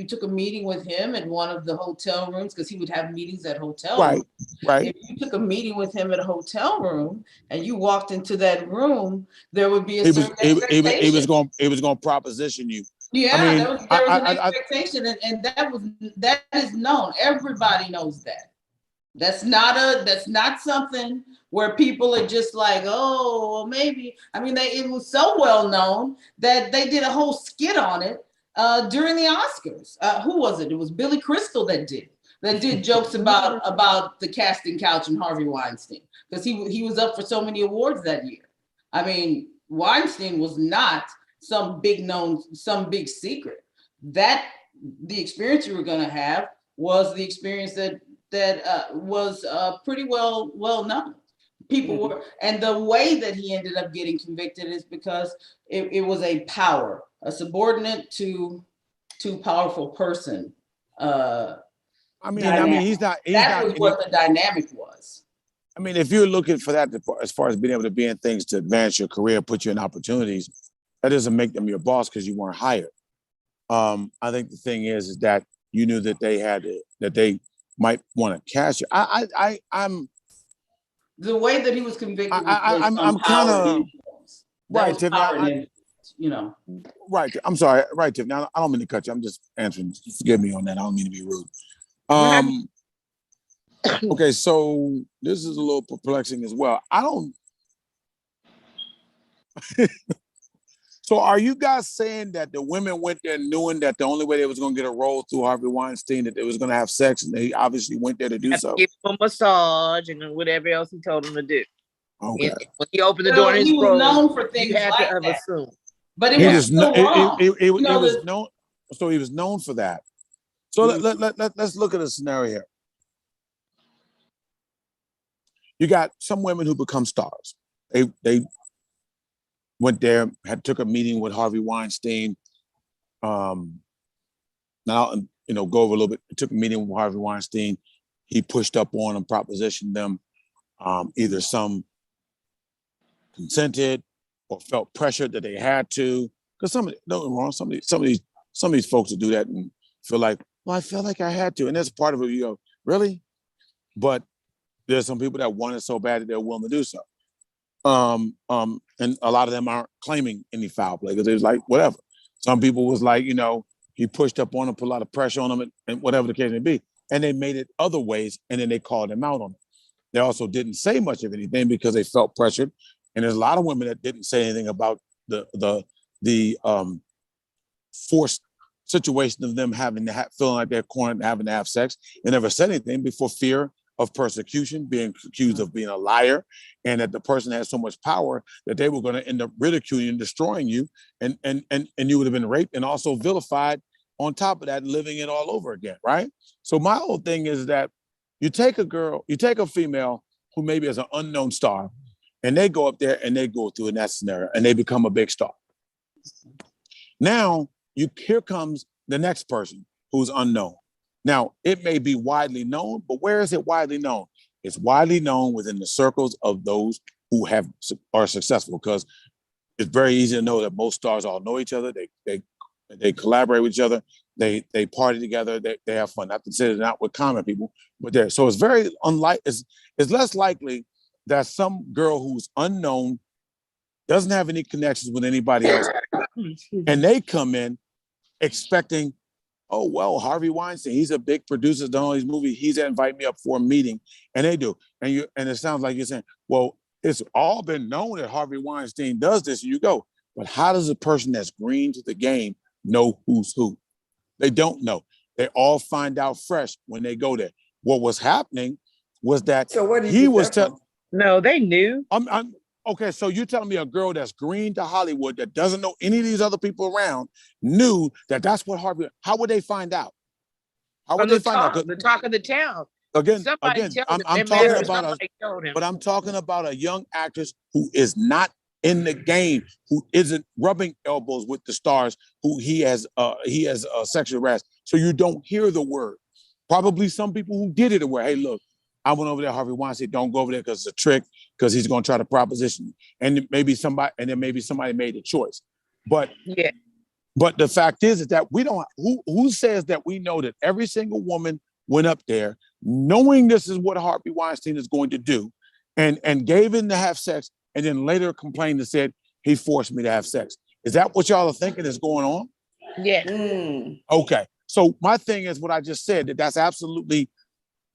took a meeting with him at one of the hotel rooms, because he would have meetings at hotel rooms. If you took a meeting with him at a hotel room and you walked into that room, there would be a certain expectation. He was going to proposition you. Yeah, I mean, there was an expectation, and that is known. Everybody knows that. That's not something where people are just like, oh, well, maybe. I mean, it was so well known that they did a whole skit on it during the Oscars. Who was it? It was Billy Crystal that did jokes about the casting couch and Harvey Weinstein, because he was up for so many awards that year. I mean, Weinstein was not some big secret. That the experience you were going to have was the experience that was pretty well known. People were, and the way that he ended up getting convicted is because it was a subordinate to powerful person. He's not. That was what the dynamic was. I mean, if you're looking for that as far as being able to be in things to advance your career, put you in opportunities, that doesn't make them your boss because you weren't hired. I think the thing is that you knew that they might want to cash you. I'm the way that he was convicted. I'm kind of right, Tiffany. Right. I'm sorry. Right, Tiffany. I don't mean to cut you. I'm just answering. Forgive me on that. I don't mean to be rude. Okay, so this is a little perplexing as well. So are you guys saying that the women went there knowing that the only way they was going to get a role through Harvey Weinstein, that they was going to have sex, and they obviously went there to do so? Give him a massage and whatever else he told them to do. Okay. And when he opened the door in his he was known for things you had like to that. assume. But it was still wrong. He was known. So he was known for that. So let's look at a scenario here. You got some women who become stars. They went there, took a meeting with Harvey Weinstein. Now, go over a little bit. Took a meeting with Harvey Weinstein. He pushed up on them, propositioned them. Either some consented or felt pressured that they had to. Because some of these folks will do that and feel like, well, I feel like I had to, and that's part of it. You go, really? But there's some people that want it so bad that they're willing to do so. And a lot of them aren't claiming any foul play because it was like, whatever. Some people was like, he pushed up on them, put a lot of pressure on them, and whatever the case may be. And they made it other ways, and then they called him out on it. They also didn't say much of anything because they felt pressured. And there's a lot of women that didn't say anything about the forced situation of them having to feeling like they're cornered and having to have sex. They never said anything before fear of persecution, being accused of being a liar, and that the person had so much power that they were going to end up ridiculing and destroying you, and you would have been raped and also vilified on top of that, living it all over again, right? So my whole thing is that you take a female who maybe is an unknown star, and they go up there and they go through in that scenario and they become a big star. Now, here comes the next person who's unknown. Now, it may be widely known, but where is it widely known? It's widely known within the circles of those who are successful, because it's very easy to know that most stars all know each other. They collaborate with each other. They party together. They have fun. Not considered not with common people, but there. So it's very it's less likely that some girl who's unknown doesn't have any connections with anybody else, and they come in expecting, oh, well, Harvey Weinstein, he's a big producer, done all these movies. He's invited me up for a meeting, and they do. And it sounds like you're saying, well, it's all been known that Harvey Weinstein does this, and you go, but how does a person that's green to the game know who's who? They don't know. They all find out fresh when they go there. What was happening was that So where did he you was get that telling. from? No, they knew. I'm okay. So you're telling me a girl that's green to Hollywood that doesn't know any of these other people around knew that that's what Harvey. How would they find out? How would From they find out? the talk of the town. Somebody Again, told him. I'm Their talking manager, about somebody told him. but I'm talking about a young actress who is not in the game, who isn't rubbing elbows with the stars, who he has sexual harassed. So you don't hear the word. Probably some people who did it aware. Hey, look, I went over there. Harvey Weinstein, don't go over there because it's a trick, because he's going to try to proposition you. And then maybe somebody made a choice. But Yeah. But the fact is that we don't. Who says that we know that every single woman went up there knowing this is what Harvey Weinstein is going to do, and gave in to have sex, and then later complained and said he forced me to have sex. Is that what y'all are thinking is going on? Yeah. Okay. So my thing is what I just said, that's absolutely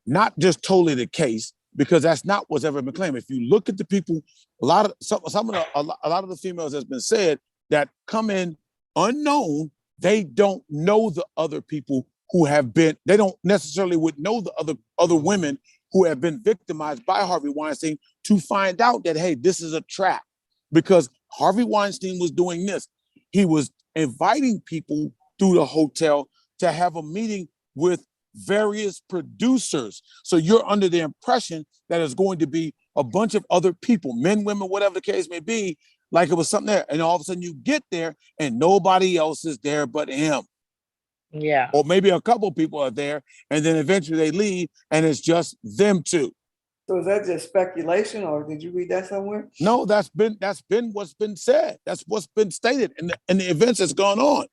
not just totally the case, because that's not what's ever been claimed. If you look at the people, a lot of the females has been said that come in unknown, they don't know the other people who have been, they don't necessarily would know the other women who have been victimized by Harvey Weinstein, to find out that, hey, this is a trap, because Harvey Weinstein was doing this. He was inviting people through the hotel to have a meeting with various producers. So you're under the impression that it's going to be a bunch of other people, men, women, whatever the case may be, like it was something there. And all of a sudden you get there and nobody else is there but him. Yeah. Or maybe a couple people are there, and then eventually they leave and it's just them two. So is that just speculation, or did you read that somewhere? No, that's been what's been said. That's what's been stated in the events that's gone on.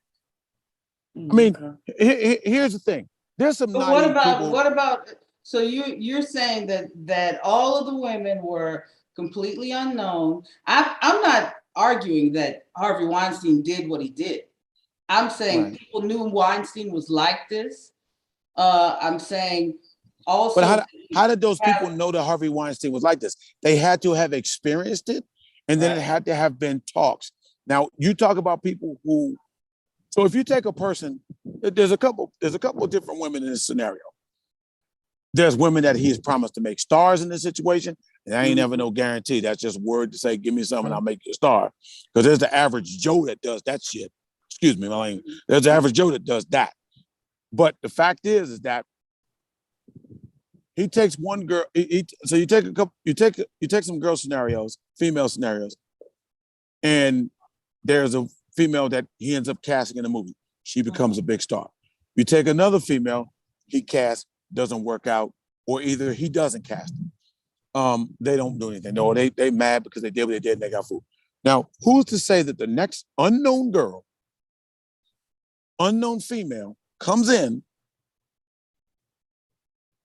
I mean, here's the thing. There's some But what about, so you're saying that all of the women were completely unknown. I'm not arguing that Harvey Weinstein did what he did. I'm saying people knew Weinstein was like this. I'm saying also. But how did those people know that Harvey Weinstein was like this? They had to have experienced it, and then it had to have been talks. Now you talk about people who. So if you take a person, there's a couple of different women in this sscenario. There's women that he has promised to make stars in this situation, and I ain't never no guarantee. That's just word to say, give me some and I'll make you a star. Because there's the average Joe that does that shit. Excuse me, my language. There's the average Joe that does that. But the fact is that he takes one girl. So you take some girl scenarios, female scenarios, and there's a female that he ends up casting in a movie. She becomes a big star. You take another female, he casts, doesn't work out, or either he doesn't cast them. They don't do anything. No, they mad because they did what they did and they got food. Now, who's to say that the next unknown girl, unknown female comes in,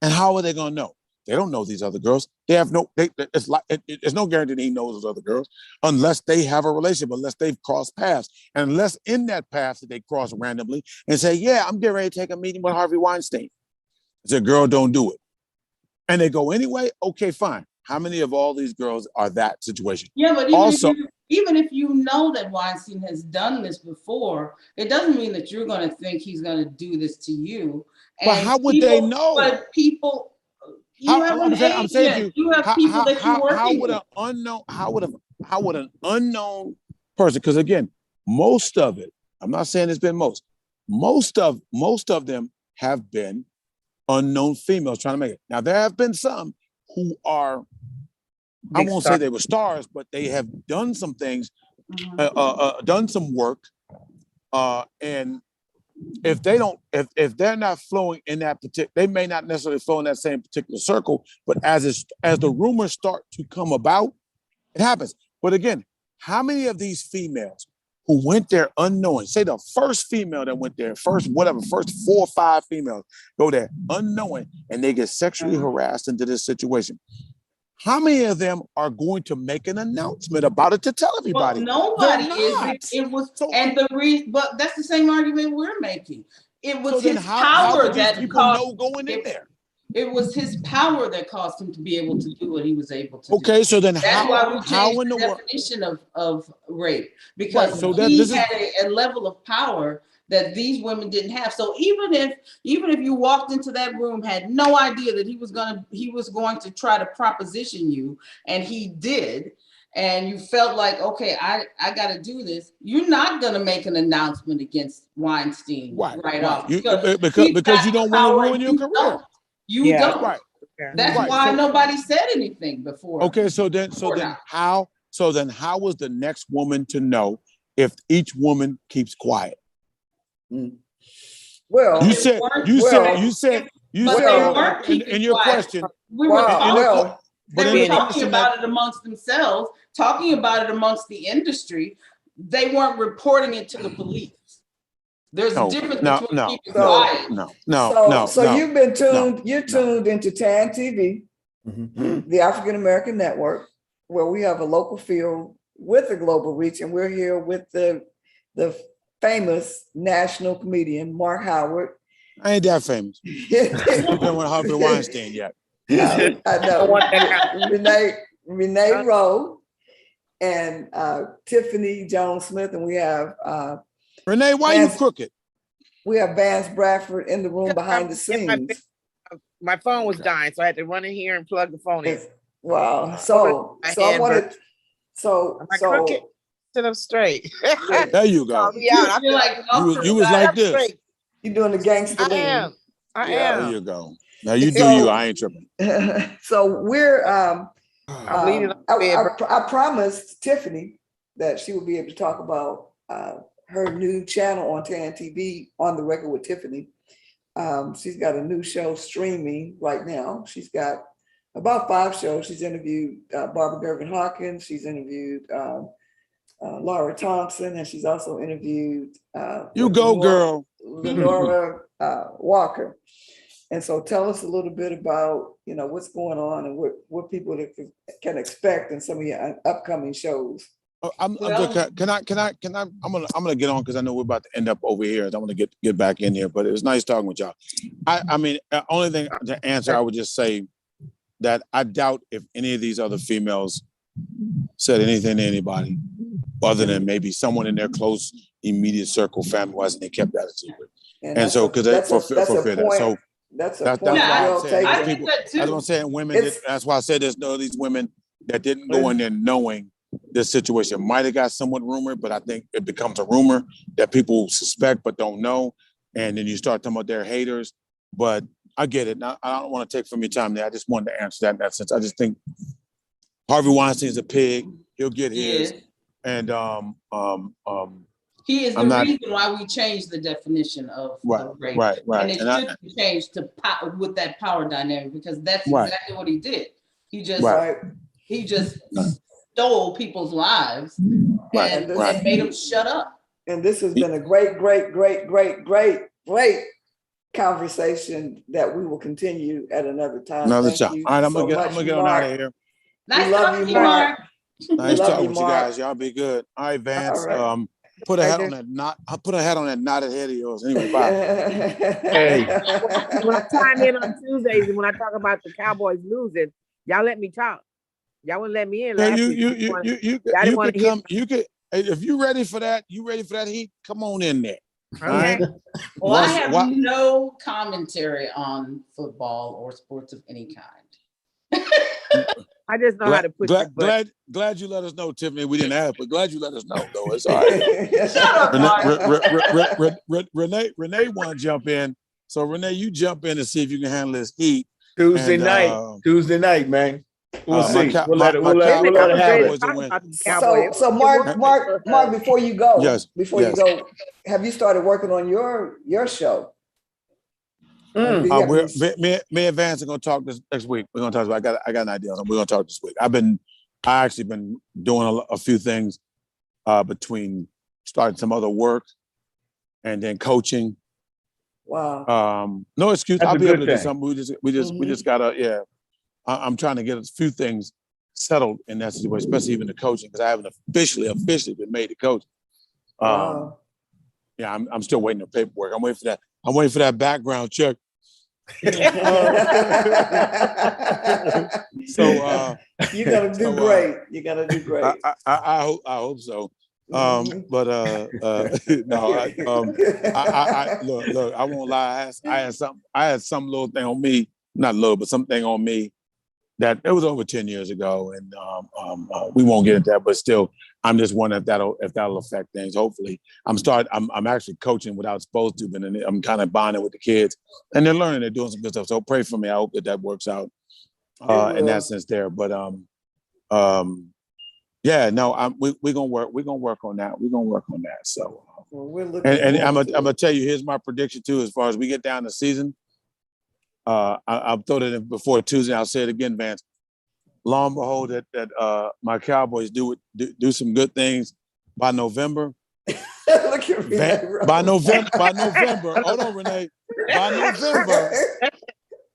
and how are they gonna know? They don't know these other girls. They have it's no guarantee that he knows those other girls unless they have a relationship, unless they've crossed paths, and unless in that path that they cross randomly and say, yeah, I'm getting ready to take a meeting with Harvey Weinstein. I said, girl, don't do it. And they go anyway, okay, fine. How many of all these girls are that situation? Yeah, but even if you know that Weinstein has done this before, it doesn't mean that you're going to think he's going to do this to you. But how would they know? But people, you have an agent. You have people that you're working with. How would an unknown person? Because again, most of it, I'm not saying it's been most of them have been unknown females trying to make it. Now there have been some who are, I won't say they were stars, but they have done some things, done some work, and if they're not flowing in that particular, they may not necessarily flow in that same particular circle, but as the rumors start to come about, it happens. But again, how many of these females who went there unknowing, say the first female that went there, first 4 or 5 females go there unknowing, and they get sexually harassed into this situation? How many of them are going to make an announcement about it to tell everybody? Well, nobody is. It was, and but that's the same argument we're making. It was his power that caused going in there. It was his power that caused him to be able to do what he was able to do. Okay, so then that's why we changed the definition of rape, because he had a level of power that these women didn't have. So even if you walked into that room, had no idea that he was going to try to proposition you, and he did, and you felt like, okay, I got to do this, you're not going to make an announcement against Weinstein right off. Because you don't want to ruin your career. You don't. Right. That's why nobody said anything before. Okay, so then how was the next woman to know if each woman keeps quiet? Well, you said in your question. We were talking about it amongst themselves, talking about it amongst the industry. They weren't reporting it to the police. There's a difference between keeping quiet. So you've been tuned. You're tuned into TAAN TV, the African American Network, where we have a local feel with a global reach, and we're here with the famous national comedian Mark Howard. I ain't that famous. I've been with Harvey Weinstein yet. I know. Renee Rowe and Tiffany Jones-Smith, and we have Renee. Why you crooked? We have Vance Bradford in the room behind the scenes. My phone was dying, so I had to run in here and plug the phone in. Wow. So I wanted. So crooked? Sit up straight. There you go. You're like, you was like this. You're doing the gangster. I am. There you go. Now you do you. I ain't tripping. So we're. I promised Tiffany that she would be able to talk about her new channel on TAAN TV, On the Record with Tiffany. She's got a new show streaming right now. She's got about 5 shows. She's interviewed Barbara Gervin Hawkins. She's interviewed Laura Thompson, and she's also interviewed Lenora Walker. And so tell us a little bit about, what's going on and what people can expect in some of your upcoming shows. I'm gonna get on because I know we're about to end up over here. I want to get back in here, but it was nice talking with y'all. I mean, only thing to answer, I would just say that I doubt if any of these other females said anything to anybody other than maybe someone in their close immediate circle, family-wise, and they kept that a secret. And so, because that's a point. That's why I said people. That's what I'm saying. Women. That's why I said there's no these women that didn't go in there knowing this situation might have got somewhat rumored, but I think it becomes a rumor that people suspect but don't know, and then you start talking about their haters. But I get it. Now, I don't want to take from your time there. I just wanted to answer that in that sense. I just think Harvey Weinstein's a pig. He'll get his. And he is the reason why we changed the definition of rape. Right. And it should be changed to with that power dynamic, because that's exactly what he did. He just stole people's lives and made them shut up. And this has been a great conversation that we will continue at another time. All right, I'm gonna get on out of here. Nice talking to you, Mark. Nice talking with you guys. Y'all be good. All right, Vance. All right. Put a hat on that knot. I put a hat on that knotted head of yours. Anyway, bye. Hey. When I chime in on Tuesdays and when I talk about the Cowboys losing, y'all let me talk. Y'all wouldn't let me in. You could if you ready for that, heat, come on in there. All right. Well, I have no commentary on football or sports of any kind. I just know how to push glad you let us know, Tiffany. We didn't have, but glad you let us know, though. It's all right. Shut up, Renee want to jump in. So, Renee, you jump in and see if you can handle this heat. Tuesday night, man. We'll see. We'll let it happen. So Mark, before you go, have you started working on your show? Me and Vance are gonna talk this next week. We're gonna talk about. I got an idea. We're gonna talk this week. I actually been doing a few things between starting some other work and then coaching. Wow. No excuse. I'll be able to do something. We just gotta. I'm trying to get a few things settled in that situation, especially even the coaching, because I haven't officially been made the coach. Wow. Yeah, I'm still waiting for paperwork. I'm waiting for that background check. So you're gonna do great. You're gonna do great. I hope so. But no, look, I won't lie. I had some little thing on me, not little, but something on me that it was over 10 years ago, and we won't get into that. But still, I'm just wondering if that'll affect things. Hopefully, I'm actually coaching without supposed to, but I'm kind of bonding with the kids, and they're learning. They're doing some good stuff. So pray for me. I hope that works out in that sense there. But yeah, no, we're gonna work. We're gonna work on that. We're gonna work on that. So, and I'm gonna tell you, here's my prediction too. As far as we get down the season, I've thought it in before Tuesday. I'll say it again, Vance. Lo and behold, that my Cowboys do some good things by November. Look at me, by November. Hold on, Renee. By November.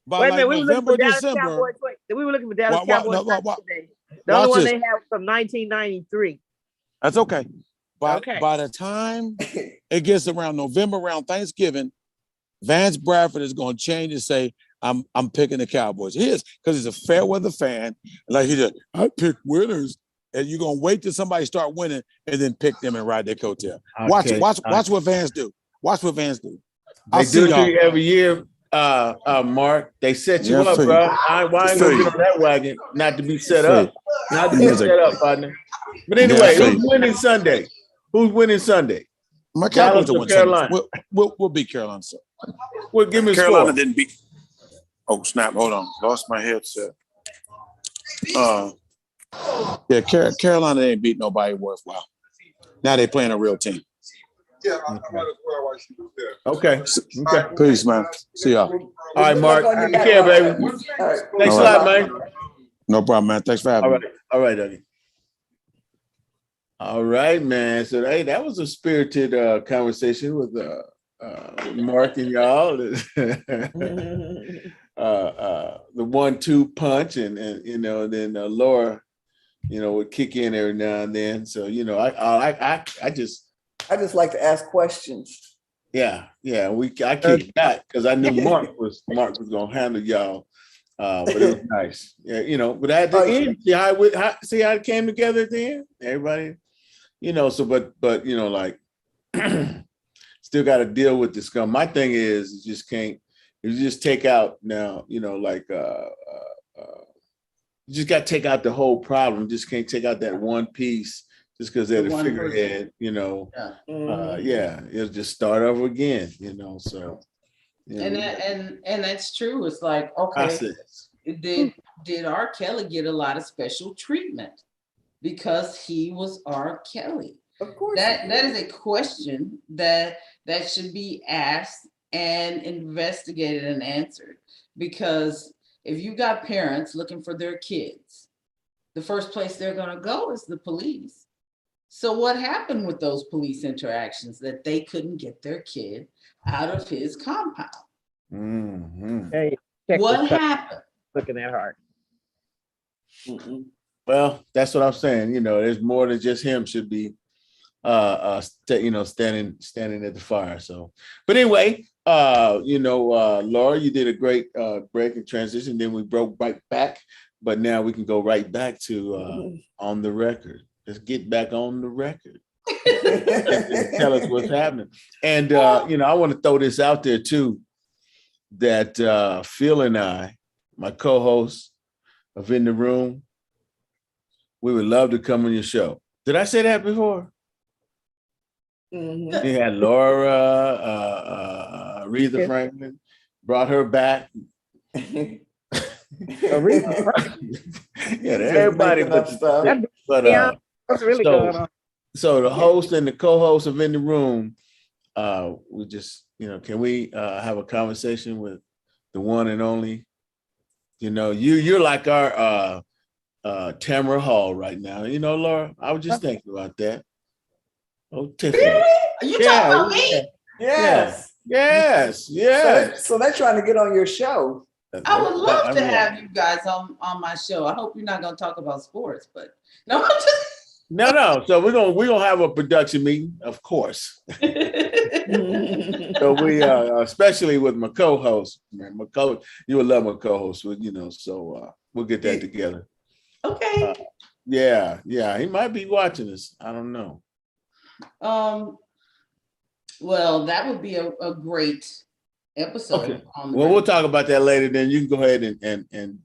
By like November, December. We were looking for Dallas Cowboys today. The only one they have from 1993. That's okay. By the time it gets around November, around Thanksgiving, Vance Bradford is going to change and say, I'm picking the Cowboys. He is, because he's a fair weather fan. Like he said, I pick winners. And you're going to wait till somebody start winning and then pick them and ride their coattail. Okay. Watch what Vance do. Watch what Vance do. They do it every year, Mark. They set you up, bro. Why ain't going to get on that wagon? Not to be set up. Not to be set up, partner. But anyway, who's winning Sunday? Who's winning Sunday? My Cowboys will win Carolina. We'll beat Carolina. Well, give me Carolina score. Didn't beat. Oh, snap. Hold on. Lost my headset. Yeah, Carolina ain't beat nobody worthwhile. Now they playing a real team. Yeah, I might as well while she was Okay. there. Peace, man. See y'all. All right, Mark. Take care, baby. Thanks a lot, man. No problem, man. Thanks for having me. All right, Dougie. All right, man. So hey, that was a spirited conversation with Mark and y'all. The 1-2 punch, and then Laura, would kick in every now and then. So I just like to ask questions. Yeah. I kicked back because I knew Mark was gonna handle y'all. But it was nice. Yeah, but at the end, see how it came together at the end? Everybody, so but like still got to deal with the scum. My thing is you just can't. You just take out now, you just got to take out the whole problem. You just can't take out that one piece just because they're the figurehead, it'll just start over again, so. And that's true. It's like, okay, did R. Kelly get a lot of special treatment because he was R. Kelly? Of course. That is a question that should be asked and investigated and answered, because if you got parents looking for their kids, the first place they're going to go is the police. So what happened with those police interactions that they couldn't get their kid out of his compound? Mm-hmm. Hey, what happened? Looking at her. Well, that's what I'm saying. There's more than just him should be standing at the fire. So, but anyway, Laura, you did a great break and transition. Then we broke right back, but now we can go right back to on the record. Let's get back on the record and tell us what's happening. And I want to throw this out there too, that Phil and I, my co-host of In the Room, we would love to come on your show. Did I say that before? Mm-hmm. We had Laura, Aretha Franklin, brought her back. Everybody but stuff. But what's really going on? So the host and the co-host of In the Room, we just, can we have a conversation with the one and only? You're like our Tamara Hall right now. Laura, I was just thinking about that. Oh, Tiffany. Really? Are you talking about me? Yes. Yes. So they're trying to get on your show. I would love to have you guys on my show. I hope you're not going to talk about sports, but no, I'm just. No. So we're gonna have a production meeting, of course. So we especially with my co-host, man. You would love my co-host, so we'll get that together. Okay. Yeah. He might be watching us. I don't know. Well, that would be a great episode. Okay. Well, we'll talk about that later. Then you can go ahead and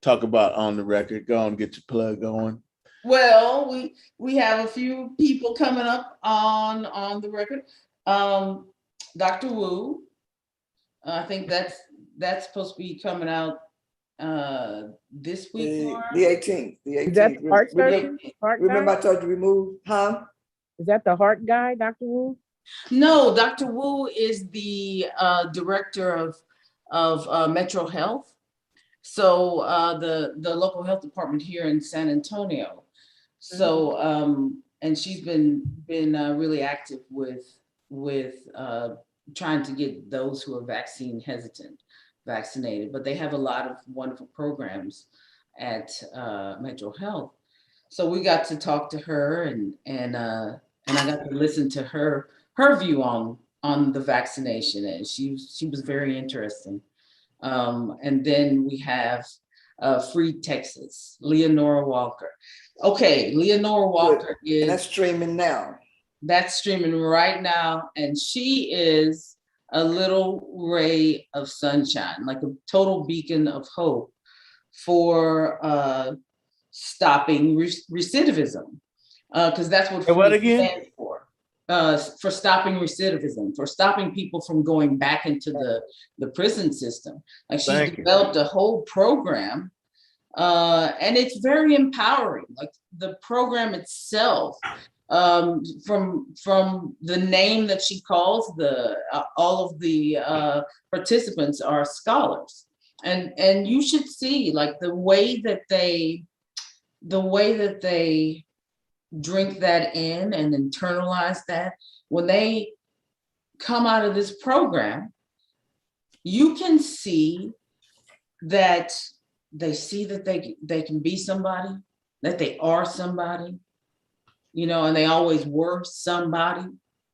talk about On the Record. Go on and get your plug going. Well, we have a few people coming up on the record. Dr. Wu, I think that's supposed to be coming out this week. The 18th. The 18th. Is that the heart surgeon? Remember I told you remove, huh? Is that the heart guy, Dr. Wu? No, Dr. Wu is the director of Metro Health. So the local health department here in San Antonio. So and she's been really active with trying to get those who are vaccine hesitant vaccinated. But they have a lot of wonderful programs at Metro Health. So we got to talk to her and I got to listen to her view on the vaccination, and she was very interesting. And then we have Free Texas, Leonora Walker. Okay, Leonora Walker is— and that's streaming now. That's streaming right now, and she is a little ray of sunshine, like a total beacon of hope for stopping recidivism, because that's what what again? stands for stopping recidivism, for stopping people from going back into the prison system. Like she's developed a whole program, and it's very empowering. Like the program itself, from the name that she calls, all of the participants are scholars, and you should see like the way that they drink that in and internalize that. When they come out of this program, you can see that they see that they can be somebody, that they are somebody, you know, and they always were somebody.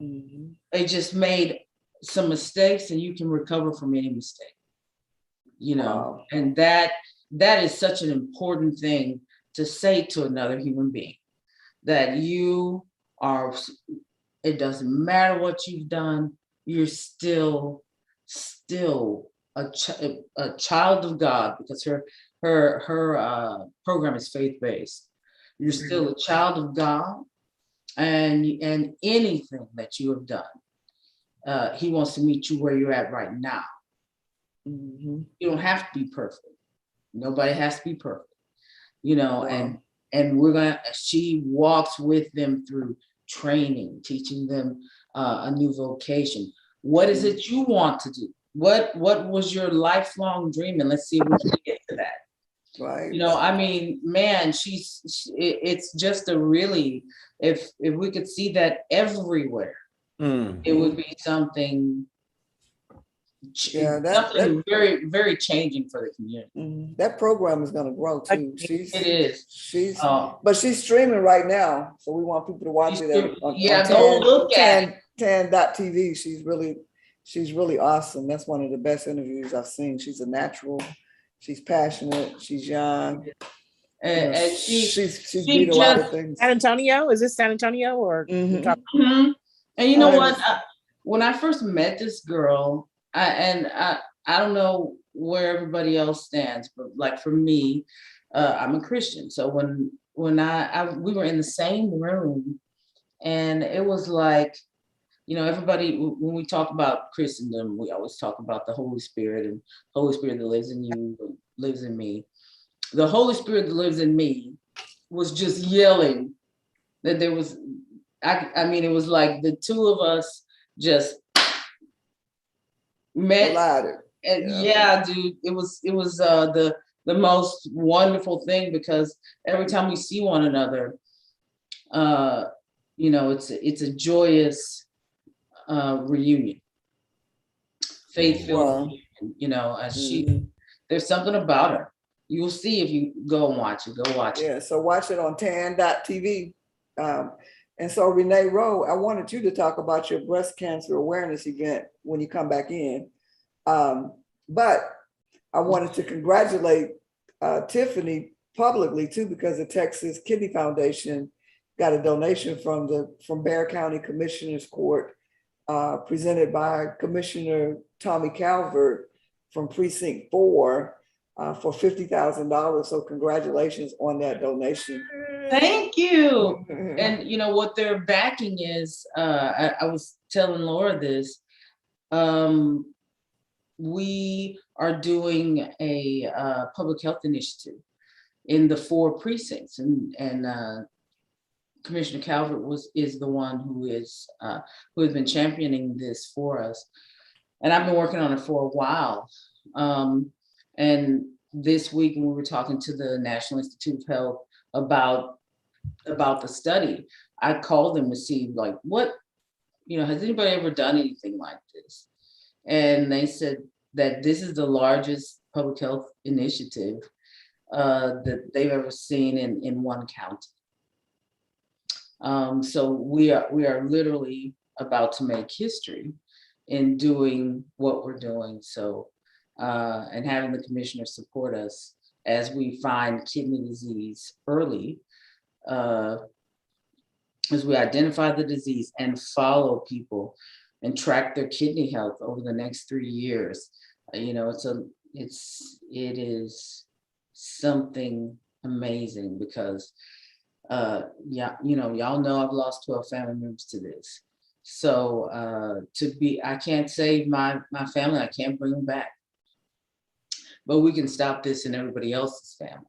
Mm-hmm. They just made some mistakes, and you can recover from any mistake, you know. Wow. And that is such an important thing to say to another human being, that you are, it doesn't matter what you've done, you're still a child of God, because her program is faith-based. You're still a child of God, and anything that you have done, he wants to meet you where you're at right now. Mm-hmm. You don't have to be perfect. Nobody has to be perfect, you know. Wow. And she walks with them through training, teaching them a new vocation. What is it you want to do? What was your lifelong dream? And let's see if we can get to that. Right. You know, I mean, man, it's just a really, if we could see that everywhere, it would be something. Yeah, something very, very changing for the community. That program is going to grow too. It is. But she's streaming right now, so we want people to watch it. Go look at TAAN.TV. She's really awesome. That's one of the best interviews I've seen. She's a natural. She's passionate. She's young. And she's beat a lot of things. San Antonio? Is this San Antonio or? And you know what? When I first met this girl, I don't know where everybody else stands, but like for me, I'm a Christian. So when we were in the same room, and it was like, you know, everybody, when we talk about Christendom, we always talk about the Holy Spirit, and Holy Spirit that lives in you, lives in me. The Holy Spirit that lives in me was just yelling that there was, I mean, it was like the two of us just met. And yeah, dude, it was the most wonderful thing, because every time we see one another, you know, it's a joyous reunion, faith-filled reunion, you know. There's something about her. You will see if you go and watch it. Go watch it. Yeah, so watch it on TAAN.TV. And so Renee Rowe, I wanted you to talk about your breast cancer awareness event when you come back in. But I wanted to congratulate Tiffany publicly too, because the Texas Kidney Foundation got a donation from Bear County Commissioner's Court, presented by Commissioner Tommy Calvert from Precinct 4 for $50,000. So congratulations on that donation. Thank you. And you know what their backing is, I was telling Laura this, we are doing a public health initiative in the 4 precincts, and Commissioner Calvert is the one who has been championing this for us, and I've been working on it for a while. And this week, when we were talking to the National Institute of Health about the study, I called them to see, like, what, has anybody ever done anything like this? And they said that this is the largest public health initiative that they've ever seen in one county. So we are literally about to make history in doing what we're doing. So, and having the commissioner support us as we find kidney disease early, as we identify the disease and follow people and track their kidney health over the next 3 years. It is something amazing because, y'all know I've lost 12 family members to this. So I can't save my family, I can't bring them back. But we can stop this in everybody else's family.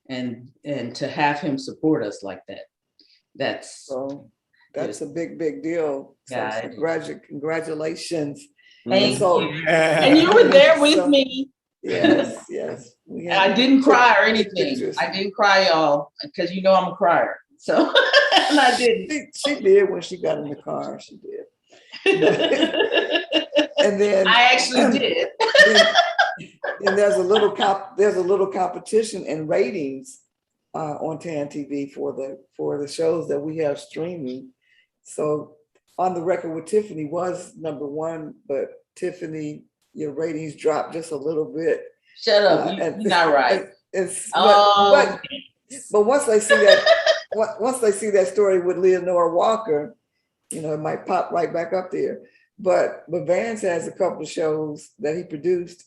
And to have him support us like that, that's a big deal. So yeah, congratulations. Thank you. And you were there with me. Yes. And I didn't cry or anything. I didn't cry, y'all, because I'm a crier. So, and I didn't. She did when she got in the car. She did. And then I actually did. And there's a little competition in ratings on TAAN TV for the shows that we have streaming. So On the Record with Tiffany was #1, but Tiffany, your ratings dropped just a little bit. Shut up, you're not right. But once they see that story with Leonora Walker, it might pop right back up there. But Vance has a couple of shows that he produced.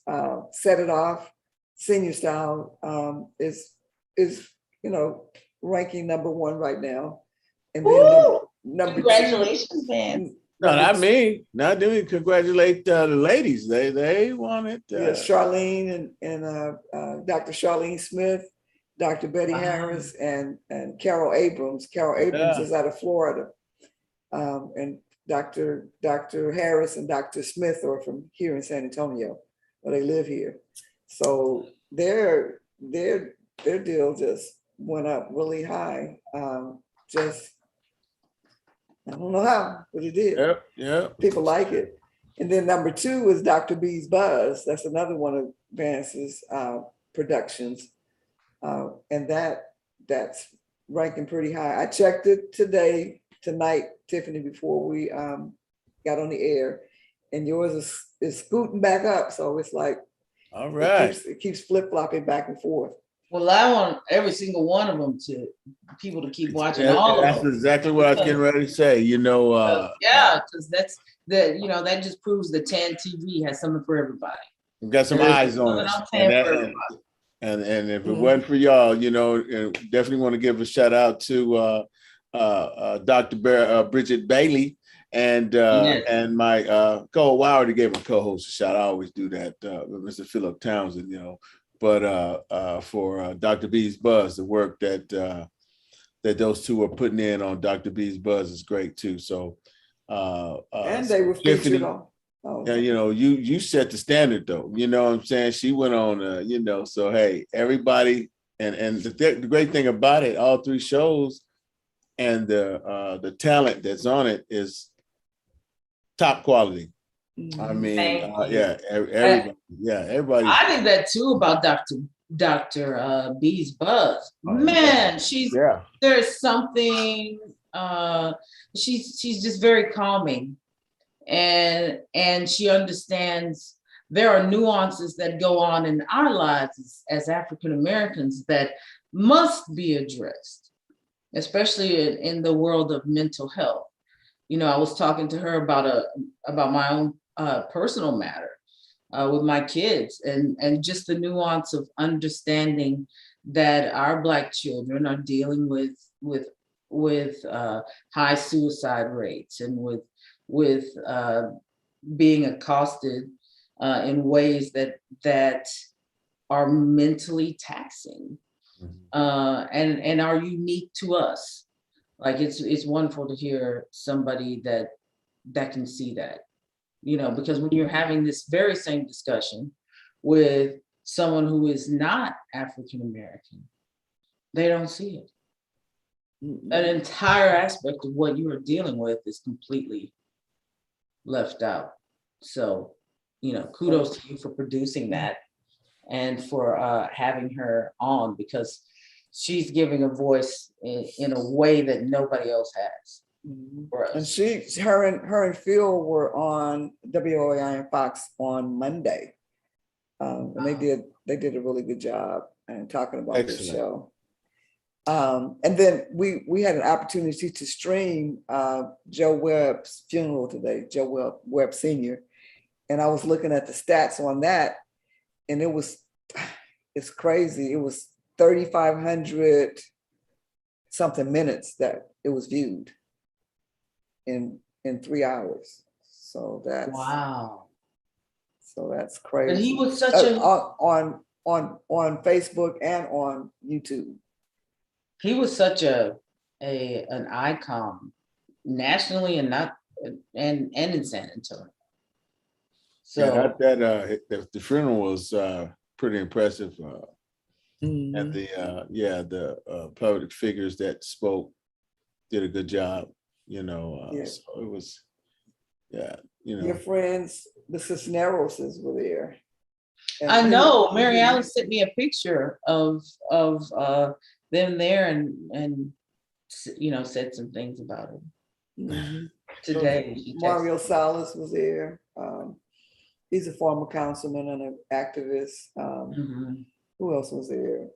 Set It Off, Senior Style, is ranking #1 right now. And then number congratulations, Vance. No, not me. Not doing. Congratulate the ladies. They want it. Charlene and Dr. Charlene Smith, Dr. Betty Harris, and Carol Abrams. Carol Abrams is out of Florida, and Dr. Harris and Dr. Smith are from here in San Antonio, but they live here. So their deal just went up really high. I don't know how, but it did. Yep. People like it. And then #2 is Dr. B's Buzz. That's another one of Vance's productions. And that's ranking pretty high. I checked it tonight, Tiffany, before we got on the air, and yours is scooting back up. So it's like, all right, it keeps flip-flopping back and forth. Well, I want every single one of them people to keep watching all of them. That's exactly what I was getting ready to say. Because that's that just proves that TAAN TV has something for everybody. We've got some eyes on it. And if it wasn't for y'all, definitely want to give a shout out to Dr. Bridget Bailey and my I already gave my co-host a shout. I always do that, Mr. Philip Townsend, but for Dr. B's Buzz, the work that those two are putting in on Dr. B's Buzz is great too. So and they were featured on. Yeah, you set the standard though. You know what I'm saying? She went on, so hey, everybody, and the great thing about it, all 3 shows and the talent that's on it is top quality. I mean, everybody. I think that too about Dr. B's Buzz. Man, there's something. She's just very calming, and she understands there are nuances that go on in our lives as African Americans that must be addressed. especially in the world of mental health. You know, I was talking to her about my own personal matter with my kids, and just the nuance of understanding that our Black children are dealing with high suicide rates, and with being accosted in ways that are mentally taxing, and are unique to us. Like it's wonderful to hear somebody that can see that, you know, because when you're having this very same discussion with someone who is not African American, they don't see it. An entire aspect of what you are dealing with is completely left out. So, you know, kudos to you for producing that and for having her on, because she's giving a voice in a way that nobody else has. For us. And her and Phil were on WOAI and Fox on Monday. And they did a really good job and talking about this show. And then we had an opportunity to stream Joe Webb's funeral today, Joe Webb Sr. And I was looking at the stats on that, and it's crazy. It was 3,500 something minutes that it was viewed in 3 hours. So that's wow. So that's crazy. But he was such on Facebook and on YouTube. He was such an icon nationally and in San Antonio. So yeah, the funeral was pretty impressive. And the public figures that spoke did a good job, you know. So it was, you know. Your friends, the Cisneroses were there. And I know Mary Alice sent me a picture of them there and you know, said some things about it today. Mario Salas was there. He's a former councilman and an activist. Who else was there?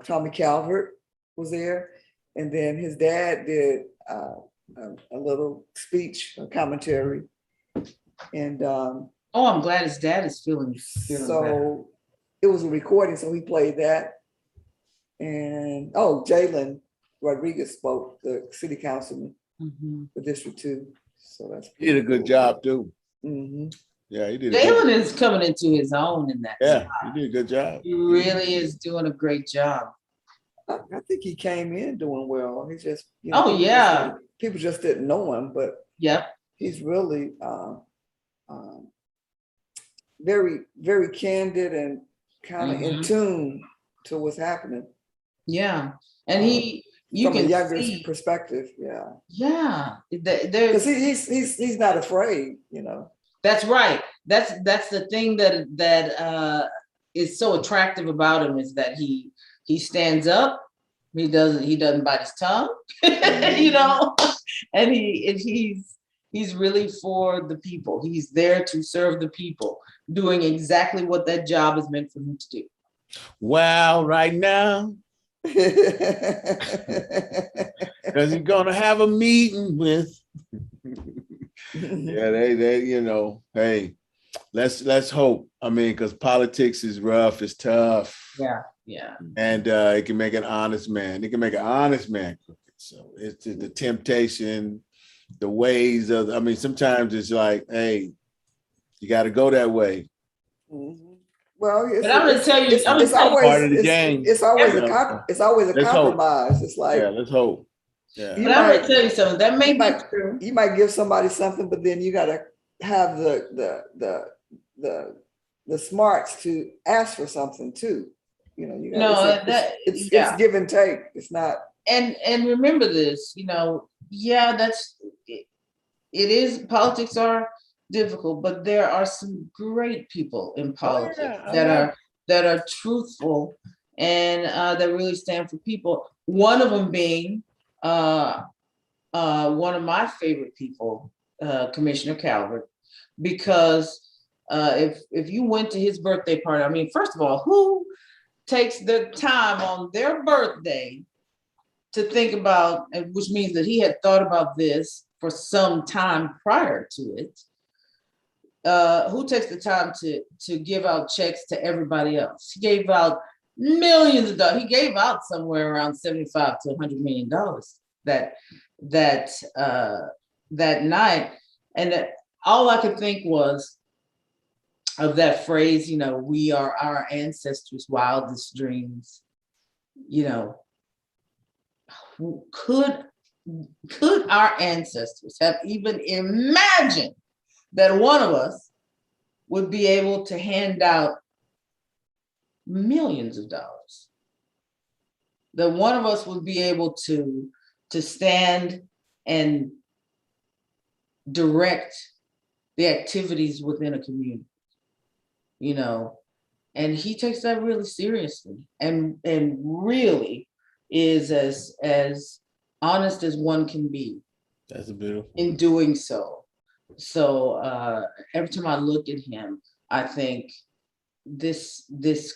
Tommy Calvert was there. And then his dad did a little speech, a commentary. And I'm glad his dad is feeling so better. It was a recording, so he played that. And Jalen Rodriguez spoke, the city councilman for District 2. So that's he did a good job too. Yeah, he did. Jalen is coming into his own in that. Yeah, he did a good job. He really is doing a great job. I think he came in doing well. He just, people just didn't know him, but he's really very, very candid and kind of in tune to what's happening. Yeah, and you from can a younger see perspective. Because he's not afraid, you know. That's right. That's the thing that is so attractive about him, is that he stands up. He doesn't bite his tongue, you know, and he's really for the people. He's there to serve the people, doing exactly what that job is meant for him to do. Well, right now, because he's gonna have a meeting with. Yeah, they you know, hey, let's hope. I mean, because politics is rough, it's tough. Yeah. And it can make an honest man. It can make an honest man crooked. So it's the temptation, the ways of. I mean, sometimes it's like, hey, you got to go that way. Well, but I'm gonna tell you, it's always part of the game. It's always a compromise. It's like, let's hope. Yeah. But I'm gonna tell you something. That may be true. You might give somebody something, but then you gotta have the smarts to ask for something too. You know, you gotta, it's give and take. It's not. And remember this, you know, it is, politics are difficult, but there are some great people in politics that are truthful and that really stand for people. One of them being one of my favorite people, Commissioner Calvert, because if you went to his birthday party, I mean, first of all, who takes the time on their birthday to think about, which means that he had thought about this for some time prior to it. Who takes the time to give out checks to everybody else? He gave out millions of dollars. He gave out somewhere around $75 to $100 million that night. And all I could think was of that phrase, you know, we are our ancestors' wildest dreams. You know, could our ancestors have even imagined that one of us would be able to hand out millions of dollars? That one of us would be able to stand and direct the activities within a community, you know, and he takes that really seriously and really is as honest as one can be. That's beautiful. In doing so. So every time I look at him, I think this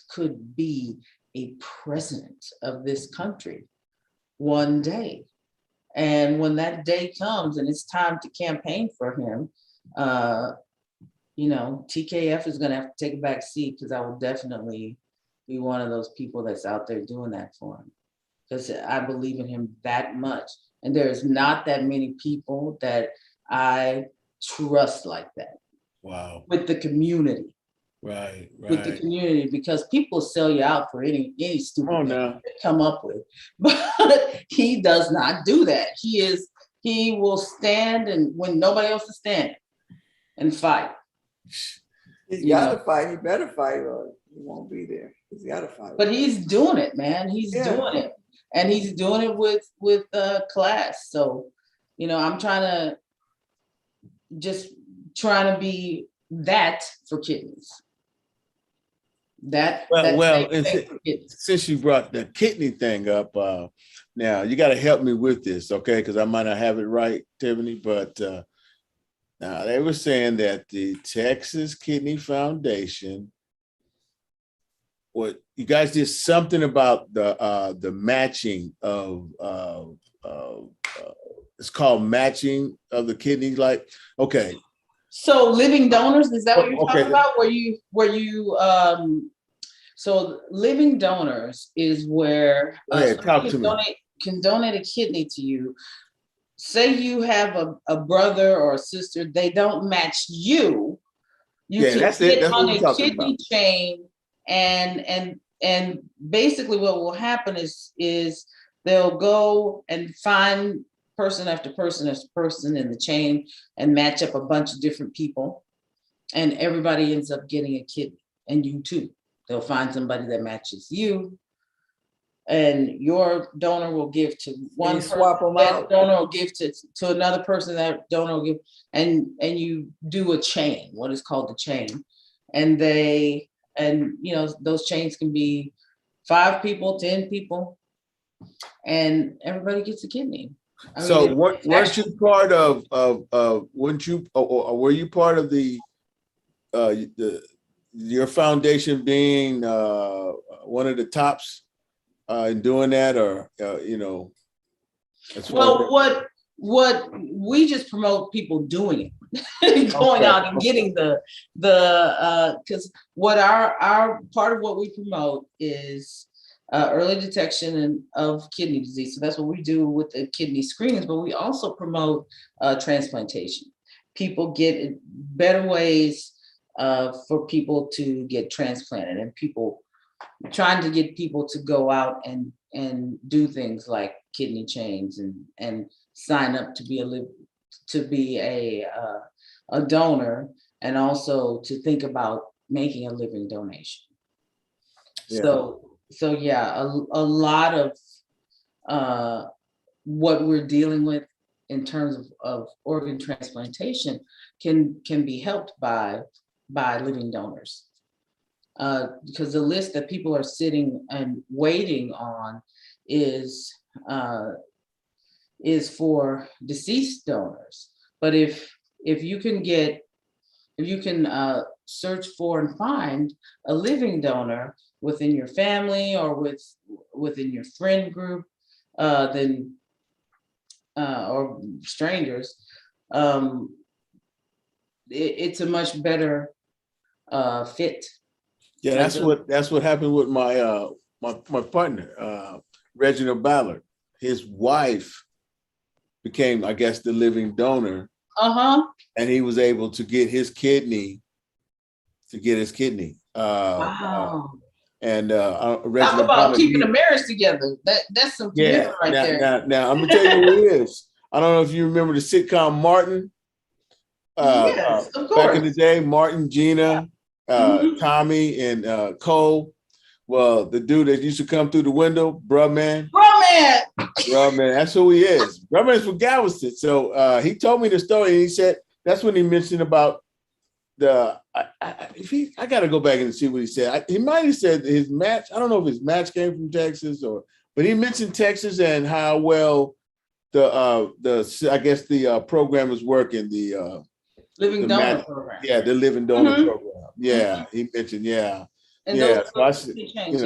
could be a president of this country one day. And when that day comes and it's time to campaign for him, you know, TKF is going to have to take a back seat, because I will definitely be one of those people that's out there doing that for him, because I believe in him that much. And there's not that many people that I trust like that. Wow. With the community. Right. With the community, because people sell you out for any stupid thing they come up with. But he does not do that. He will stand, and when nobody else is standing, and fight. He's got to fight. He better fight, or he won't be there. He's got to fight. But he's doing it, man. He's doing it, and he's doing it with class. So, you know, I'm trying to be that for kidneys. Since you brought the kidney thing up, now you got to help me with this, okay? Because I might not have it right, Tiffany, but now they were saying that the Texas Kidney Foundation, what you guys did something about the matching of it's called matching of the kidneys, like, okay. So living donors, is that what you're talking about? So living donors is where can donate a kidney to you. Say you have a brother or a sister, they don't match you. You can get on a kidney chain, and basically what will happen is they'll go and find person after person after person in the chain and match up a bunch of different people, and everybody ends up getting a kidney, and you too. They'll find somebody that matches you, and your donor will give to one person, swap them out. Donor will give to another person, that donor will give, and you do a chain, what is called the chain. And you know, those chains can be 5 people, 10 people, and everybody gets a kidney. So weren't you part of weren't you, or were you part of your foundation being one of the tops in doing that, or you know? Well, what we just promote people doing it, going out and getting the because what our part of what we promote is early detection of kidney disease. So that's what we do with the kidney screenings, but we also promote transplantation. People get better ways for people to get transplanted, and people trying to get people to go out and do things like kidney chains and sign up to be a donor, and also to think about making a living donation. Yeah. So yeah, a lot of what we're dealing with in terms of organ transplantation can be helped by living donors. Because the list that people are sitting and waiting on is for deceased donors. But if you can search for and find a living donor within your family or within your friend group, than or strangers, it's a much better fit. Yeah, that's what happened with my partner, Reginald Ballard. His wife became, I guess, the living donor. And he was able to get his kidney. Wow. And Talk Reginald about Ballard, keeping a marriage together. That's some commitment right there. Now I'm gonna tell you who he is. I don't know if you remember the sitcom Martin. Yes, of course. Back in the day, Martin, Gina, Tommy, and Cole. Well, the dude that used to come through the window, bruh man, that's who he is. Bruh man's from Galveston. So he told me the story, and he said that's when he mentioned about I got to go back and see what he said. He might have said his match. I don't know if his match came from Texas but he mentioned Texas and how well the program is working. The living donor program. Yeah, the living donor program. Yeah, he mentioned. Yeah, and yeah. So I change,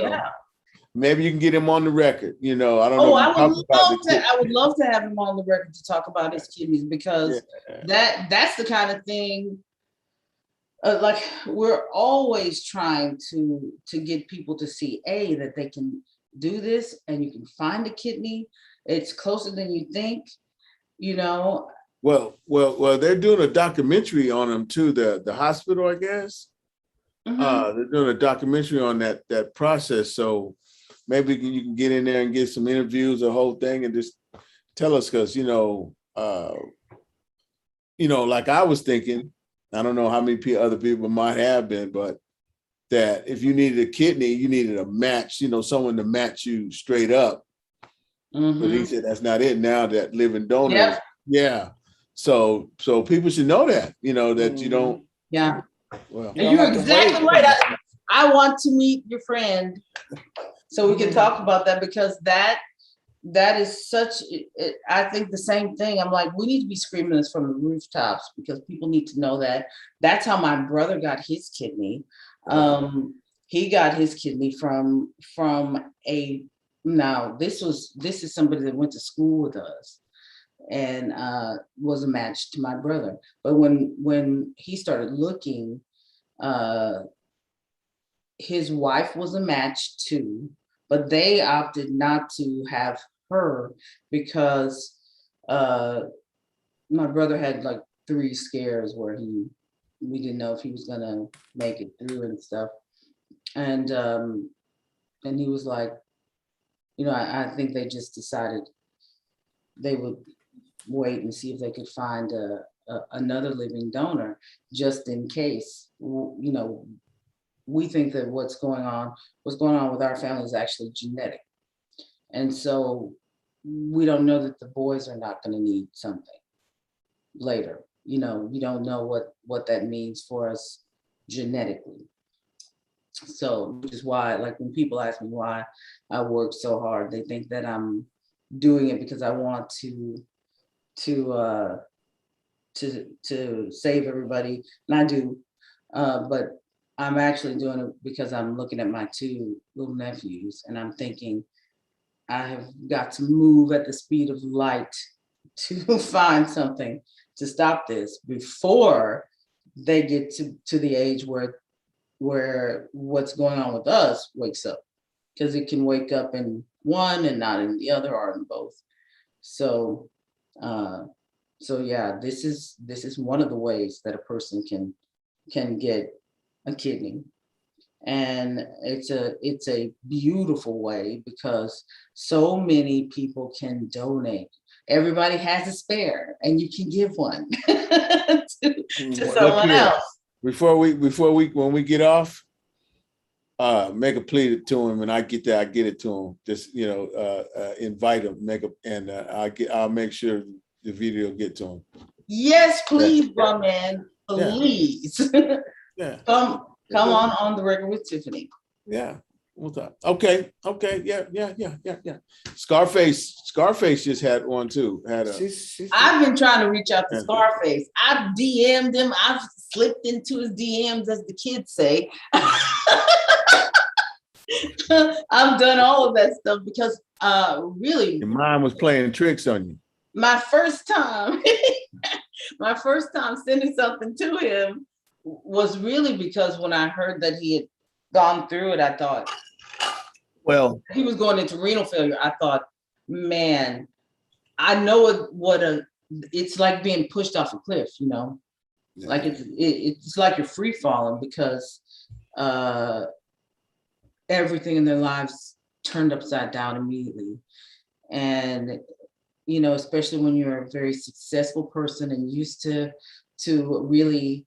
maybe you can get him on the record. I don't know. I would love to have him on the record to talk about his kidneys, because that's the kind of thing. Like, we're always trying to get people to see that they can do this, and you can find a kidney. It's closer than you think, Well, they're doing a documentary on them too. The hospital, I guess. They're doing a documentary on that process. So maybe you can get in there and get some interviews, the whole thing, and just tell us, because like I was thinking. I don't know how many other people might have been, but that if you needed a kidney, you needed a match, someone to match you straight up. But he said that's not it now, that living donor. Yeah. So people should know that, that you don't. Yeah. Well, and you're exactly right. I want to meet your friend so we can talk about that, because that is such, I think the same thing. I'm like, we need to be screaming this from the rooftops, because people need to know that. That's how my brother got his kidney. He got his kidney from this is somebody that went to school with us and was a match to my brother. But when he started looking, his wife was a match too, but they opted not to have her because my brother had like 3 scares where we didn't know if he was gonna make it through and stuff. And he was like, I think they just decided they would wait and see if they could find another living donor, just in case. We think that what's going on with our family is actually genetic. And so we don't know that the boys are not going to need something later. You don't know what that means for us genetically. So, which is why, like, when people ask me why I work so hard, they think that I'm doing it because I want to save everybody, and I do, but I'm actually doing it because I'm looking at my 2 little nephews, and I'm thinking I have got to move at the speed of light to find something to stop this before they get to the age where what's going on with us wakes up, because it can wake up in one and not in the other, or in both. So yeah, this is one of the ways that a person can get a kidney. And it's a beautiful way, because so many people can donate. Everybody has a spare, and you can give one to someone else. Before we when we get off, make a plea to him, and I get it to him. Just invite him, I'll make sure the video get to him. Yes, please, bro, man, please. Yeah. Come on the record with Tiffany. Yeah. What's up? Okay. Yeah. Scarface just had one too. I've been trying to reach out to Scarface. I've DM'd him. I've slipped into his DMs, as the kids say. I've done all of that stuff because really, Your mom was playing tricks on you. my first time, my first time sending something to him was really because when I heard that he had gone through it, I thought, Well, he was going into renal failure. I thought, man, I know it's like being pushed off a cliff, you know, like it's like you're free falling because everything in their lives turned upside down immediately. And, you know, especially when you're a very successful person and used to really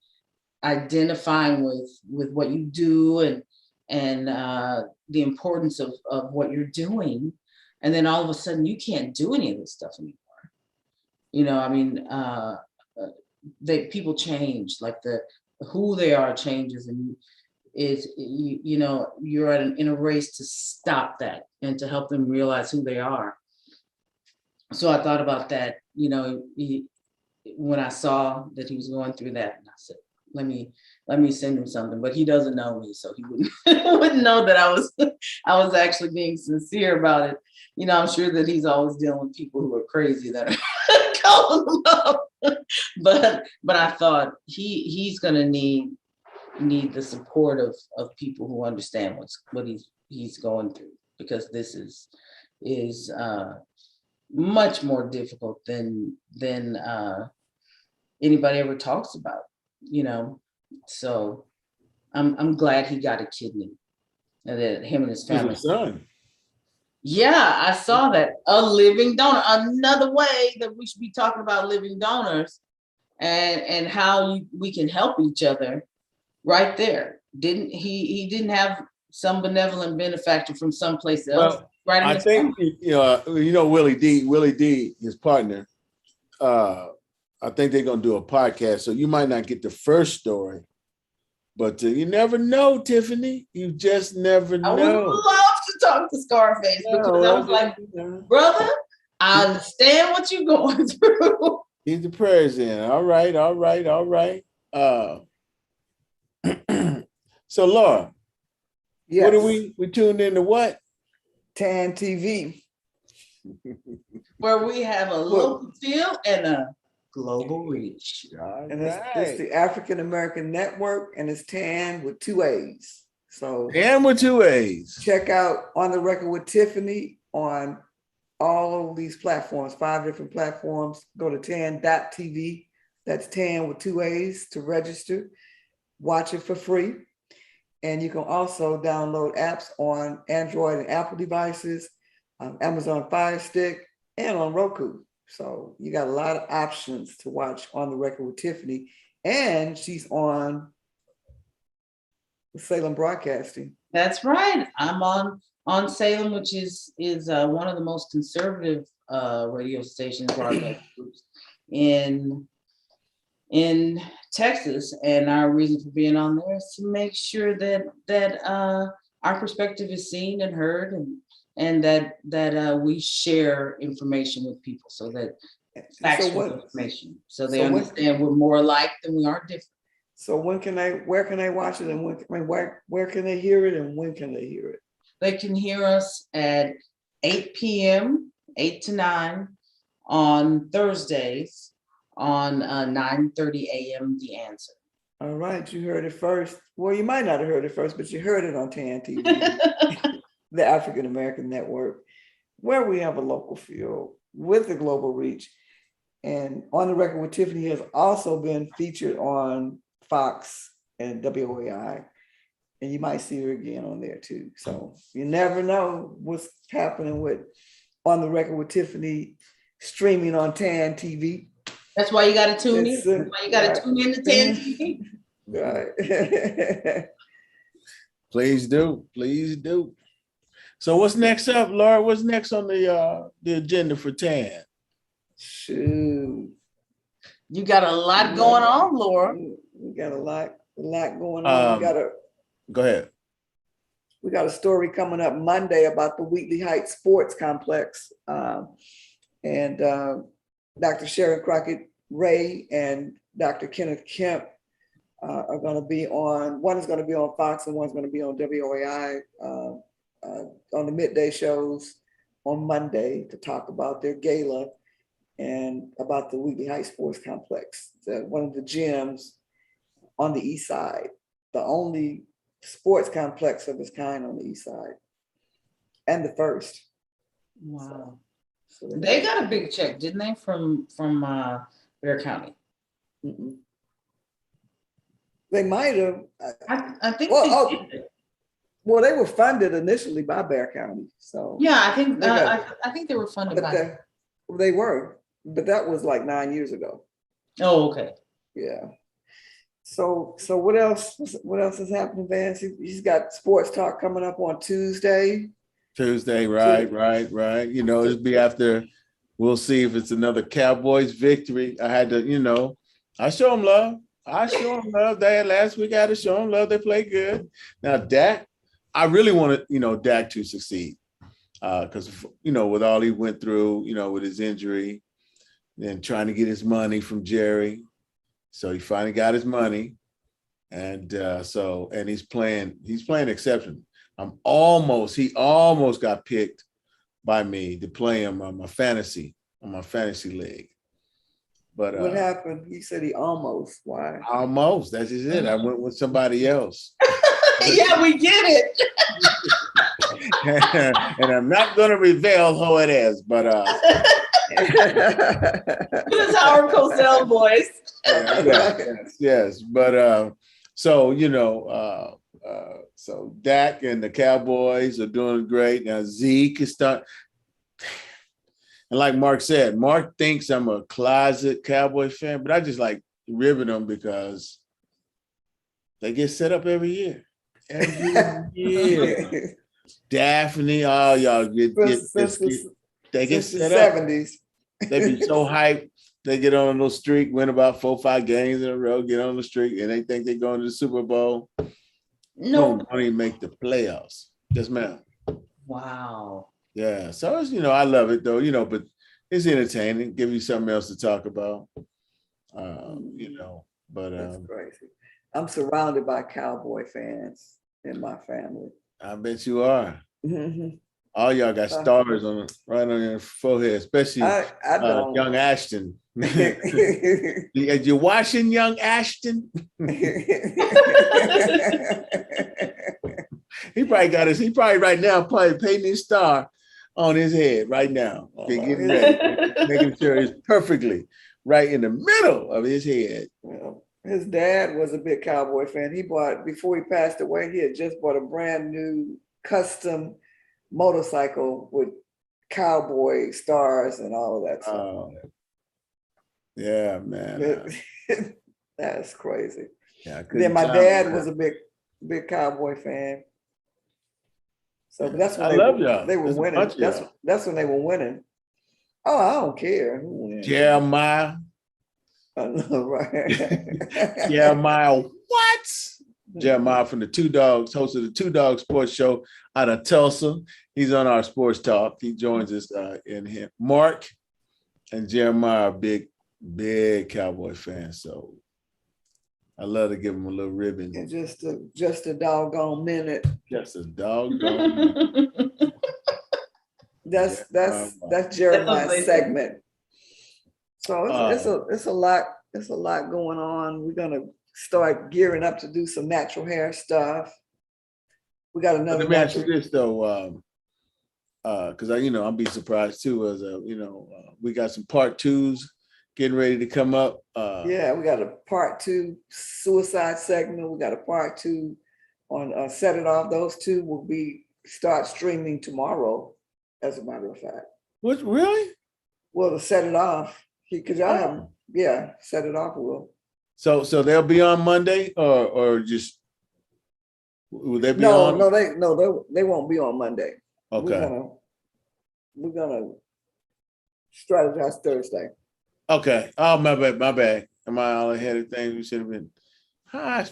identifying with what you do and the importance of what you're doing. And then all of a sudden you can't do any of this stuff anymore. You know, I mean, people change, like who they are changes, and you know, you're in a race to stop that and to help them realize who they are. So I thought about that, you know, when I saw that he was going through that, and I said, let me send him something, but he doesn't know me, so he wouldn't know that I was actually being sincere about it. You know, I'm sure that he's always dealing with people who are crazy that are calling him up. But I thought he's gonna need the support of people who understand what he's going through, because this is much more difficult than anybody ever talks about, you know. So I'm glad he got a kidney, and that him and his family. His son. Yeah, I saw that. A living donor. Another way that we should be talking about living donors and how we can help each other right there. He didn't have some benevolent benefactor from someplace else. Well, Right. I think you know Willie D, his partner. I think they're gonna do a podcast, so you might not get the first story, but you never know, Tiffany. You just never know. I would love to talk to Scarface because I was like, brother, I understand what you're going through. He's the president. All right. So Laura, Yes. what are we tuned into what? TAAN TV. Where we have a local feel and a global reach. And it's the African American Network, and it's TAAN with 2 A's. So TAAN with 2 A's. Check out On the Record with Tiffany on all of these platforms, 5 different platforms. Go to TAAN.tv. That's TAAN with 2 A's to register. Watch it for free. And you can also download apps on Android and Apple devices, Amazon Fire Stick, and on Roku. So you got a lot of options to watch On the Record with Tiffany. And she's on Salem Broadcasting. That's right. I'm on Salem, which is one of the most conservative radio stations broadcast groups in Texas, and our reason for being on there is to make sure that our perspective is seen and heard, and that we share information with people, so that factual information, so they understand we're more alike than we are different. So where can they watch it, and where can they hear it, and when can they hear it? They can hear us at 8 p.m., 8 to 9 on Thursdays on 9:30 a.m. The Answer. All right, you heard it first. Well, you might not have heard it first, but you heard it on TAAN TV, the African American Network, where we have a local feel with the global reach. And On the Record with Tiffany has also been featured on Fox and WOAI. And you might see her again on there too. So you never know what's happening with On the Record with Tiffany streaming on TAAN TV. That's why you got to tune in. That's why you got to tune in to TAAN TV. Right. Please do. So what's next up, Laura? What's next on the agenda for TAAN? Shoot. You got a lot going on, Laura. We got a lot going on. Go ahead. We got a story coming up Monday about the Wheatley Heights Sports Complex. And Dr. Sharon Crockett Ray and Dr. Kenneth Kemp are going to be on, one is going to be on Fox and one's going to be on WOAI on the midday shows on Monday to talk about their gala and about the Wheatley Heights Sports Complex, one of the gyms on the east side, the only sports complex of its kind on the east side, and the first. Wow. So They got a big check, didn't they, from Bear County? Mm-mm. They might have. I think Well, they did. Well, they were funded initially by Bear County, so Yeah, I think They got- I think they were funded but by. they were, but that was like 9 years ago. Oh, okay. Yeah. So what else? What else is happening, Vance? He's got sports talk coming up on Tuesday. Tuesday, right. You know, it'll be after. We'll see if it's another Cowboys victory. I had to, I show them love. They last week I had to show them love. They play good. Now Dak, I really want Dak to succeed because with all he went through, with his injury and trying to get his money from Jerry. So he finally got his money, and he's playing exceptional. He almost got picked by me to play him on my fantasy league. But What happened? He said he almost. Why? Almost. That's just it. I went with somebody else. Yeah, we get it. And I'm not going to reveal who it is, but This is our Cosell voice. yes. But so Dak and the Cowboys are doing great. Now Zeke is starting. And like Mark said, Mark thinks I'm a closet Cowboy fan, but I just like ribbing them because they get set up every year. Every year. Daphne, all y'all they get set up. 70s. They be so hyped. They get on a little streak, win about 4-5 games in a row, get on the streak, and they think they're going to the Super Bowl. No. Don't even make the playoffs. Yes, ma'am. Wow. Yeah. So it's, I love it though, but it's entertaining. Give you something else to talk about. But That's crazy. I'm surrounded by Cowboy fans in my family. I bet you are. Mm-hmm. All y'all got stars right on your forehead, especially I don't. young Ashton. You watching young Ashton? He probably right now painting his star on his head right now. Getting ready, making sure it's perfectly right in the middle of his head. Well, his dad was a big Cowboy fan. Before he passed away, he had just bought a brand new custom motorcycle with cowboy stars and all of that stuff. Yeah, man. That's crazy. Yeah, then my dad was a big Cowboy fan. So that's when they were winning. That's when they were winning. Oh, I don't care who wins. Jeremiah. I know, right? Jeremiah, what? Jeremiah from the Two Dogs, host of the Two Dogs Sports Show out of Tulsa. He's on our sports talk. He joins us in here. Mark and Jeremiah are big Cowboy fans. So I love to give him a little ribbon. And just a doggone minute. Just a doggone minute. That's Jeremiah's segment. So it's a lot going on. We're gonna start gearing up to do some natural hair stuff. We got another. Let me ask you this though, because I'll be surprised too. As we got some part 2s getting ready to come up. Yeah, we got a part 2 suicide segment. We got a part 2 on Set It Off. Those 2 will start streaming tomorrow, as a matter of fact. What, really? Well, to Set It Off, because y'all have, Set It Off will. So they'll be on Monday, or just will they be on? No, they won't be on Monday. Okay. We're gonna strategize Thursday. Okay. Oh, my bad. Am I all ahead of things? We should have been. I'm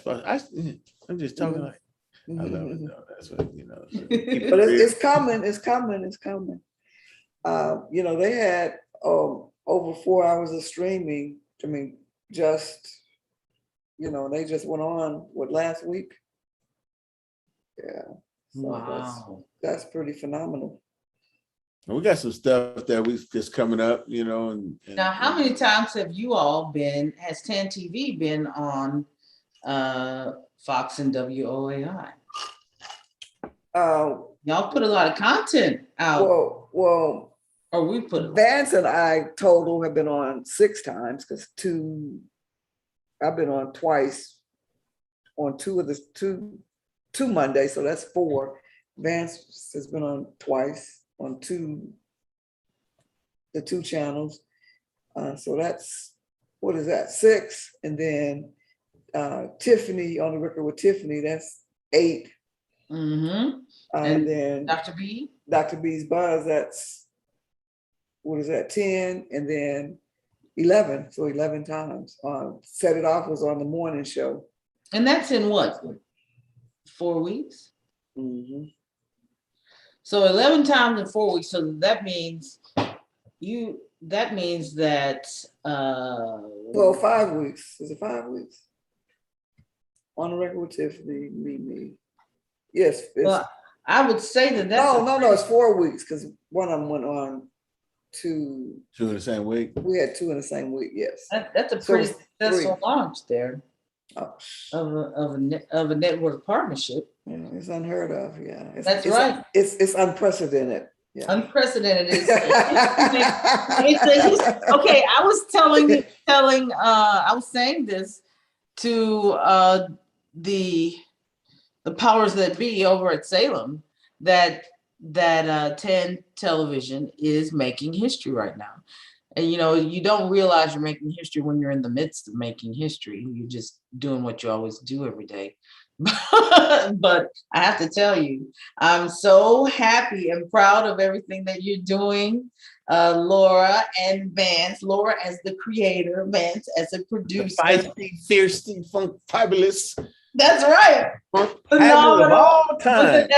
just talking like. I love it though. That's what But it's coming. They had over 4 hours of streaming. I mean, they just went on last week. Yeah. So wow. That's pretty phenomenal. We got some stuff that we just coming up, you know. And Now, how many times have you all been, has TAAN TV been on Fox and WOAI? Y'all put a lot of content out. Well, or we put Vance and I total have been on 6 times because I've been on twice on two Mondays, so that's 4. Vance has been on twice on the 2 channels. So that's, what is that, 6? And then Tiffany, on the record with Tiffany, that's 8. Mm-hmm. And then Dr. B? Dr. B's Buzz, that's, what is that, 10? And then 11, so 11 times. Set It Off was on the morning show. And that's in what, 4 weeks? Mm-hmm. So 11 times in 4 weeks. So that means that well, 5 weeks. Is it 5 weeks? On the record with Tiffany, me. Yes. Well, I would say that that's no, it's 4 weeks because one of them went on 2 in the same week. We had 2 in the same week. Yes. That's a pretty successful launch there of a network partnership. Yeah, it's unheard of. Yeah, that's right. It's unprecedented. Yeah. Unprecedented is okay. I was saying this to the powers that be over at Salem that TAAN television is making history right now. And you don't realize you're making history when you're in the midst of making history. You're just doing what you always do every day. But I have to tell you, I'm so happy and proud of everything that you're doing, Laura and Vance. Laura as the creator, Vance as a producer. Feisty, fiercely, fabulous. That's right. Phenomenal of all time.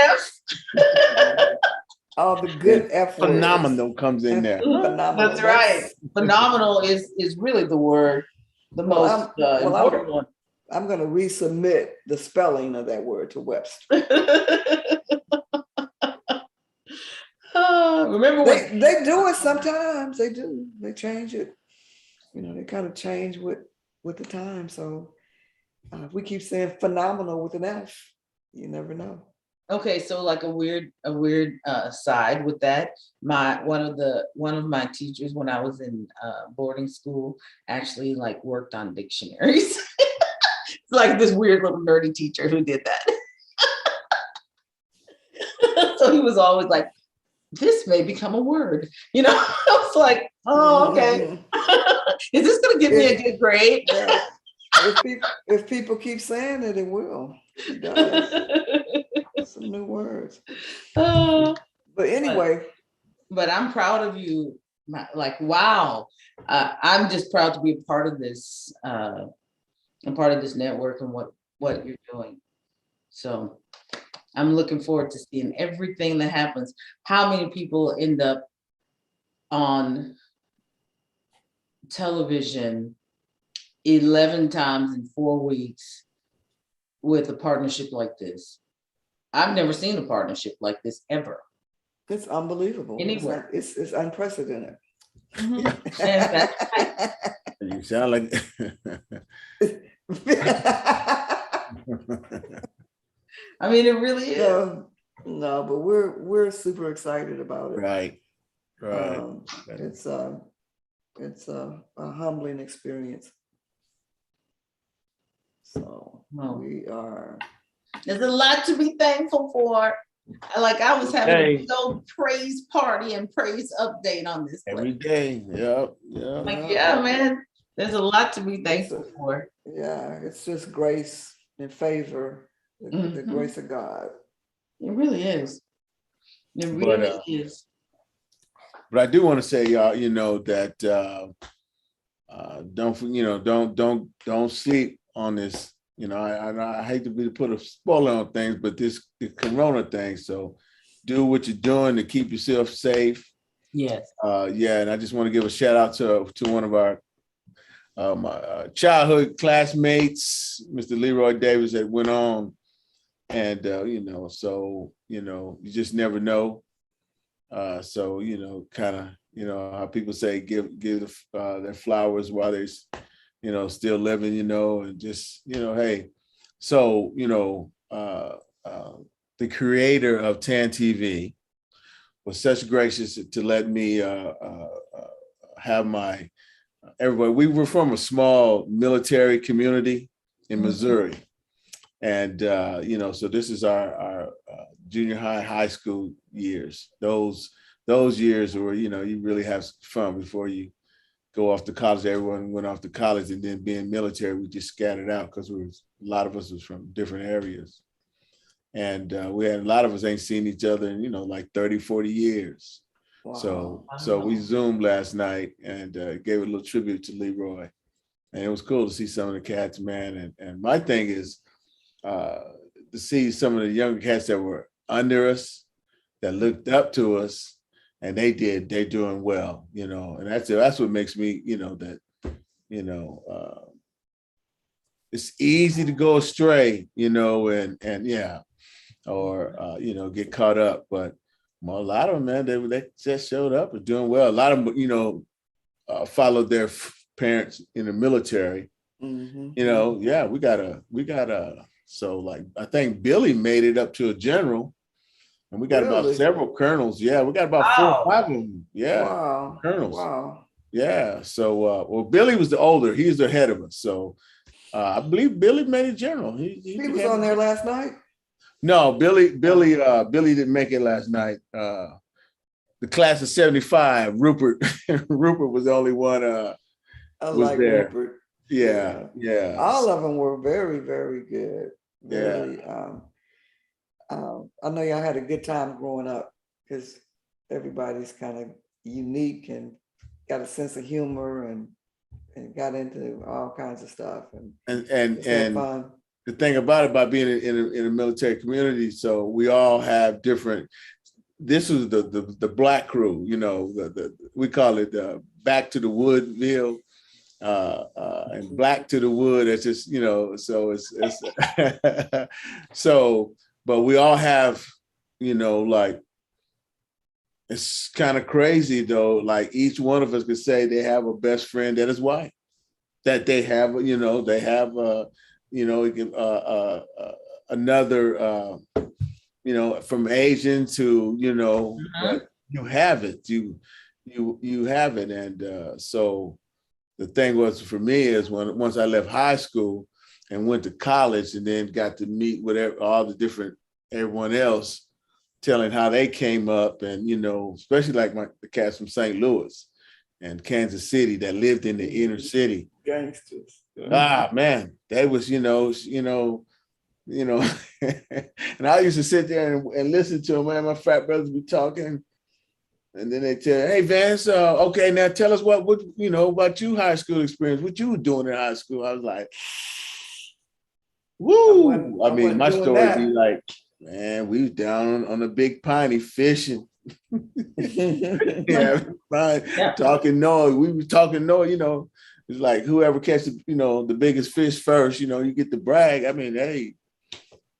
All the good F words. Phenomenal comes in there. Phenomenal. That's right. Phenomenal is really the word, the most important one. I'm going to resubmit the spelling of that word to Webster. Remember when they do it sometimes. They do. They change it. They kind of change with the time. So if we keep saying phenomenal with an F, you never know. Okay, so like a weird side with that. One of my teachers when I was in boarding school actually like worked on dictionaries. It's like this weird little nerdy teacher who did that. So he was always like, this may become a word. I was like, oh, okay. Is this gonna give me a good grade? Yeah. If people keep saying it, it will. It does. Some new words. But anyway. But I'm proud of you. Wow. I'm just proud to be a part of this. I'm part of this network and what you're doing. So I'm looking forward to seeing everything that happens. How many people end up on television 11 times in 4 weeks with a partnership like this? I've never seen a partnership like this ever. It's unbelievable. Anywhere. It's unprecedented. Mm-hmm. You sound like I mean, it really is. No, but we're super excited about it. Right. It's a humbling experience. So we are. There's a lot to be thankful for. Like I was having a no praise party and praise update on this every day. Yep. Like, yeah, man. There's a lot to be thankful for. Yeah, it's just grace and favor, the grace of God. It really is. It really is. But I do want to say, y'all, that don't sleep on this. I hate to put a spoiler on things, but the Corona thing. So do what you're doing to keep yourself safe. Yes. And I just want to give a shout out to one of our my childhood classmates, Mr. Leroy Davis, that went on. And, you just never know. So, kind of, how people say, give their flowers while they're, still living, and just, hey, so, the creator of TAAN TV was such gracious to let me have my, everybody. We were from a small military community in Missouri. And, so this is our junior high school years. Those years where, you really have fun before you go off to college. Everyone went off to college, and then being military, we just scattered out because a lot of us was from different areas. And we had a lot of us ain't seen each other in, like 30, 40 years. Wow. So we Zoomed last night and gave a little tribute to Leroy. And it was cool to see some of the cats, man. And my thing is to see some of the younger cats that were under us, that looked up to us, and they're doing well, and that's what makes me, it's easy to go astray, and yeah, or, get caught up. But a lot of them, man, they just showed up and doing well. A lot of them, followed their parents in the military. Mm-hmm. Yeah, we got so like, I think Billy made it up to a general, and we got about several colonels. Yeah, we got about 4 or 5 of them. Yeah, wow. Colonels. Wow. Yeah. So, well, Billy was the older. He's the head of us. So, I believe Billy made it general. He was on there last night. No, Billy didn't make it last night. The class of '75, Rupert was the only one. I was like there. Rupert. Yeah. All of them were very, very good. Very, I know y'all had a good time growing up because everybody's kind of unique and got a sense of humor and got into all kinds of stuff. And fun. The thing about being in a military community, so we all have different. This was the black crew, we call it back to the Woodville. And black to the wood. It's just, so it's so, but we all have, like, it's kind of crazy though. Like each one of us could say they have a best friend that is white, that they have, they have, another, from Asian to, but you have it, you have it. And so, the thing was for me is once I left high school and went to college and then got to meet with everyone else telling how they came up, and, especially like the cats from St. Louis and Kansas City that lived in the inner city. Gangsters. Man, they was, and I used to sit there and listen to them, man. My frat brothers be talking. And then they tell, hey, Vance, okay, now tell us what about your high school experience, what you were doing in high school. I was like, woo. I mean, my story be like, man, we was down on the Big Piney fishing. Talking noise. We was talking noise, it's like whoever catches, the biggest fish first, you get the brag. I mean, hey,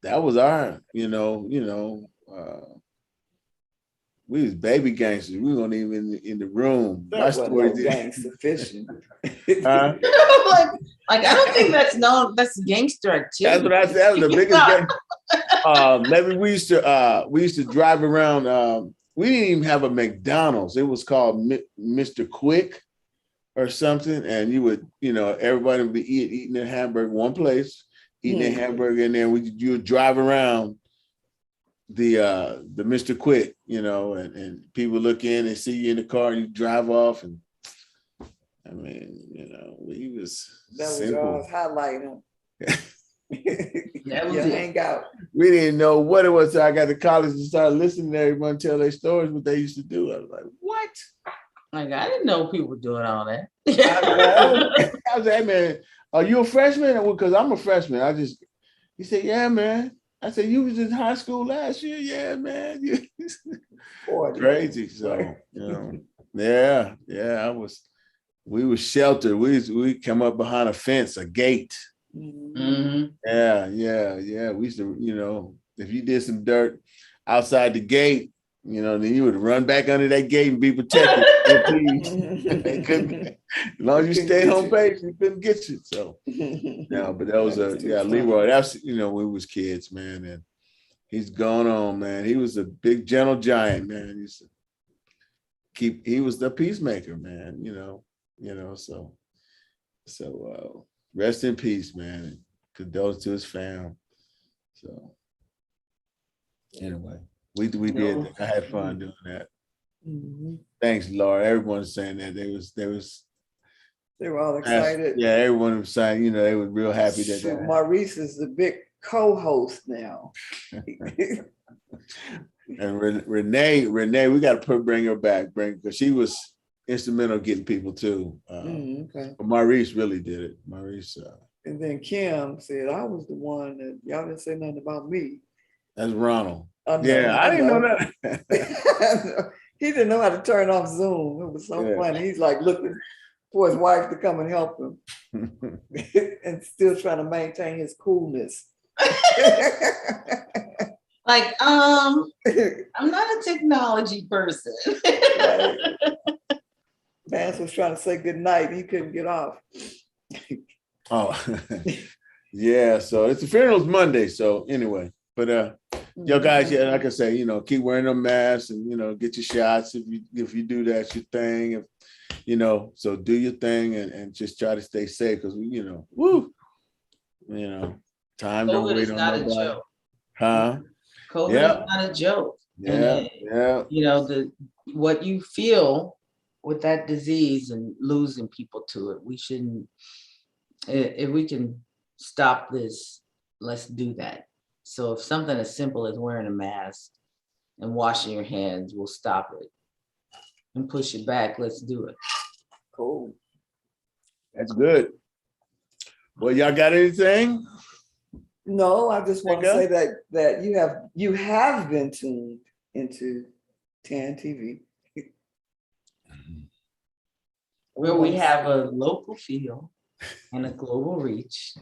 that was our, we was baby gangsters. We weren't even in the room. My story is gangster fishing. like I don't think that's known. That's gangster activity. That's what I said. That was the biggest gang. Maybe we used to drive around. We didn't even have a McDonald's. It was called Mr. Quick or something. And you would, everybody would be eating their hamburger one place, eating their hamburger, and then you would drive around the Mr. Quick, and people look in and see you in the car and you drive off. And I mean, we was simple. Was highlighting. That was hang out. We didn't know what it was. So I got to college and started listening to everyone tell their stories, what they used to do. I was like, what? Like, I didn't know people were doing all that. I was like, hey, man, are you a freshman? Because I'm a freshman. He said, yeah, man. I said, you was in high school last year? Yeah, man. Crazy. So, yeah, we were sheltered. We come up behind a fence, a gate. Mm-hmm. Yeah. We used to, if you did some dirt outside the gate, You know, then you would run back under that gate and be protected. They couldn't, as long as you stayed home base, they couldn't get you. So, no, but that was Leroy. That's when we was kids, man, and he's gone on, man. He was a big, gentle giant, man. He was the peacemaker, man. So rest in peace, man. And condolences to his fam. So, anyway. We did. I had fun doing that. Thanks, Laura. Everyone's saying that they were all excited. Yeah, everyone was saying, they were real happy that Maurice is the big co-host now. And Renee, we got to bring her back, because she was instrumental getting people too. Okay. But Maurice really did it. Maurice. And then Kim said, "I was the one that y'all didn't say nothing about me." That's Ronald. I didn't know that. He didn't know how to turn off Zoom. It was so funny. He's like looking for his wife to come and help him and still trying to maintain his coolness. Like, I'm not a technology person. Right. Vance was trying to say good night. He couldn't get off. Oh, yeah. So it's the funeral's Monday. So anyway, but yo guys, like I say, keep wearing a mask and get your shots if you do that, your thing. So do your thing and just try to stay safe because time don't wait on nobody. Huh? COVID is not a joke. And what you feel with that disease and losing people to it, we shouldn't. If we can stop this, let's do that. So if something as simple as wearing a mask and washing your hands will stop it and push it back, let's do it. Cool. That's good. Well, y'all got anything? No, I just want to say that you have been tuned into TAAN TV. Where we have a local feel and a global reach.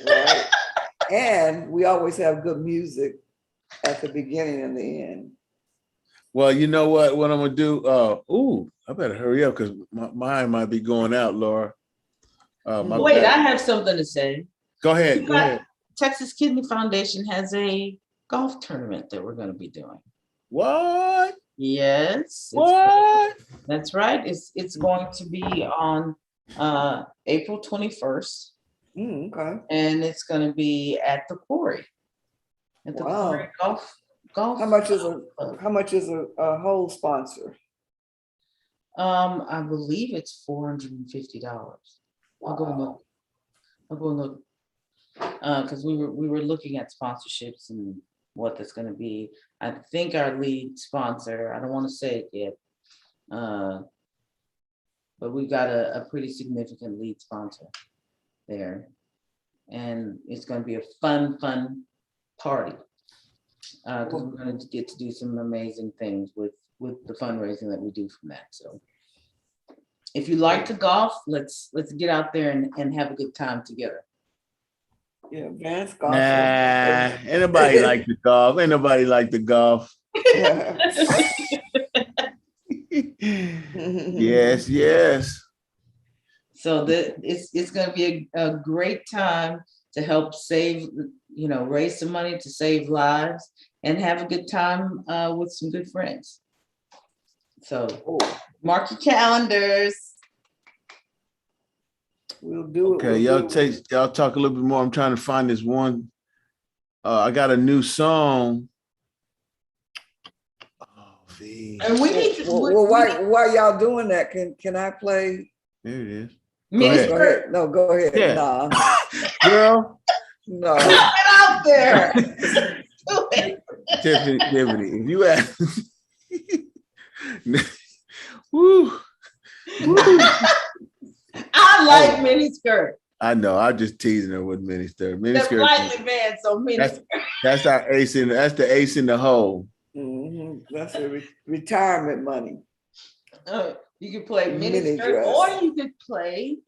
Right. And we always have good music at the beginning and the end. Well, you know what I'm gonna do? I better hurry up because my mind might be going out, Laura. Wait, I have something to say. Go ahead. Texas Kidney Foundation has a golf tournament that we're going to be doing. What? Yes. What? That's right. It's going to be on April 21st. Okay. And it's going to be at the Quarry. At the Quarry Golf. How much is a whole sponsor? I believe it's $450. I'll go and look. Because we were looking at sponsorships and what that's going to be. I think our lead sponsor, I don't want to say it yet, but we got a pretty significant lead sponsor there. And it's going to be a fun party. Because we're going to get to do some amazing things with the fundraising that we do from that. So if you like to golf, let's get out there and have a good time together. Yeah, Vance golf. Nah, ain't nobody like the golf. Ain't nobody like the golf. Yes. So it's going to be a great time to help save, raise some money to save lives and have a good time with some good friends. So mark your calendars. We'll do it. Okay, y'all talk a little bit more. I'm trying to find this one. I got a new song. Oh, V. And we need to. While y'all doing that, can I play? There it is. Go ahead. No, go ahead. Yeah. Nah. Girl. No. Get out there. Tiffany, if you ask. Woo. I like mini skirt. I know. I'm just teasing her with mini skirt. Mini That's skirt. lightly band, so mini skirt. That's our ace in. That's the ace in the hole. Mm-hmm. That's a retirement money. You could play mini skirt, dress. or you could play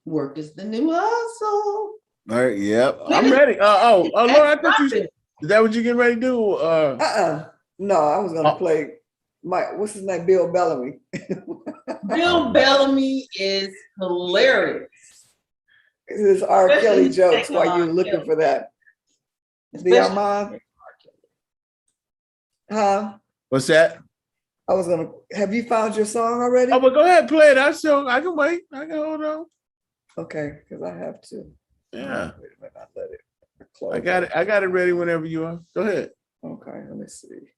Work is the New Hustle. All right. Yep. I'm ready. Laura, I thought is that what you're getting ready to do? No, I was gonna play what's his name? Bill Bellamy. Bill Bellamy is hilarious. This R. Especially Kelly his jokes take while on you're R. looking Kelly. for that. Especially Armand? Huh? What's that? I was gonna. Have you found your song already? Oh, but go ahead, play it. I can wait. I can hold on. Okay, because I have to. Yeah. Wait a minute, I let it close. I got it. I got it ready whenever you are. Go ahead. Okay, let me see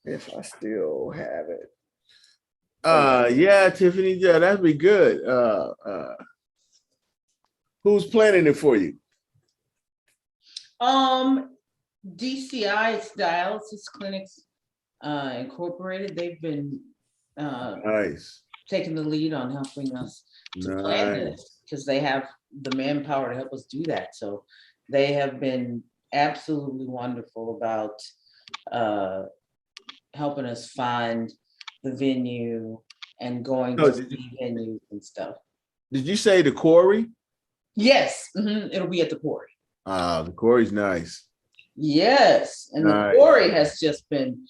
if I still have it. Yeah, Tiffany, yeah, that'd be good. Who's planning it for you? DCI, it's Dialysis Clinics Incorporated. They've been Nice. taking the lead on helping us to plan this because they have the manpower to help us do that. So they have been absolutely wonderful about helping us find the venue and going to the venues and stuff. Did you say the quarry? Yes, it'll be at the quarry. The quarry's nice. Yes, and nice. The quarry has just been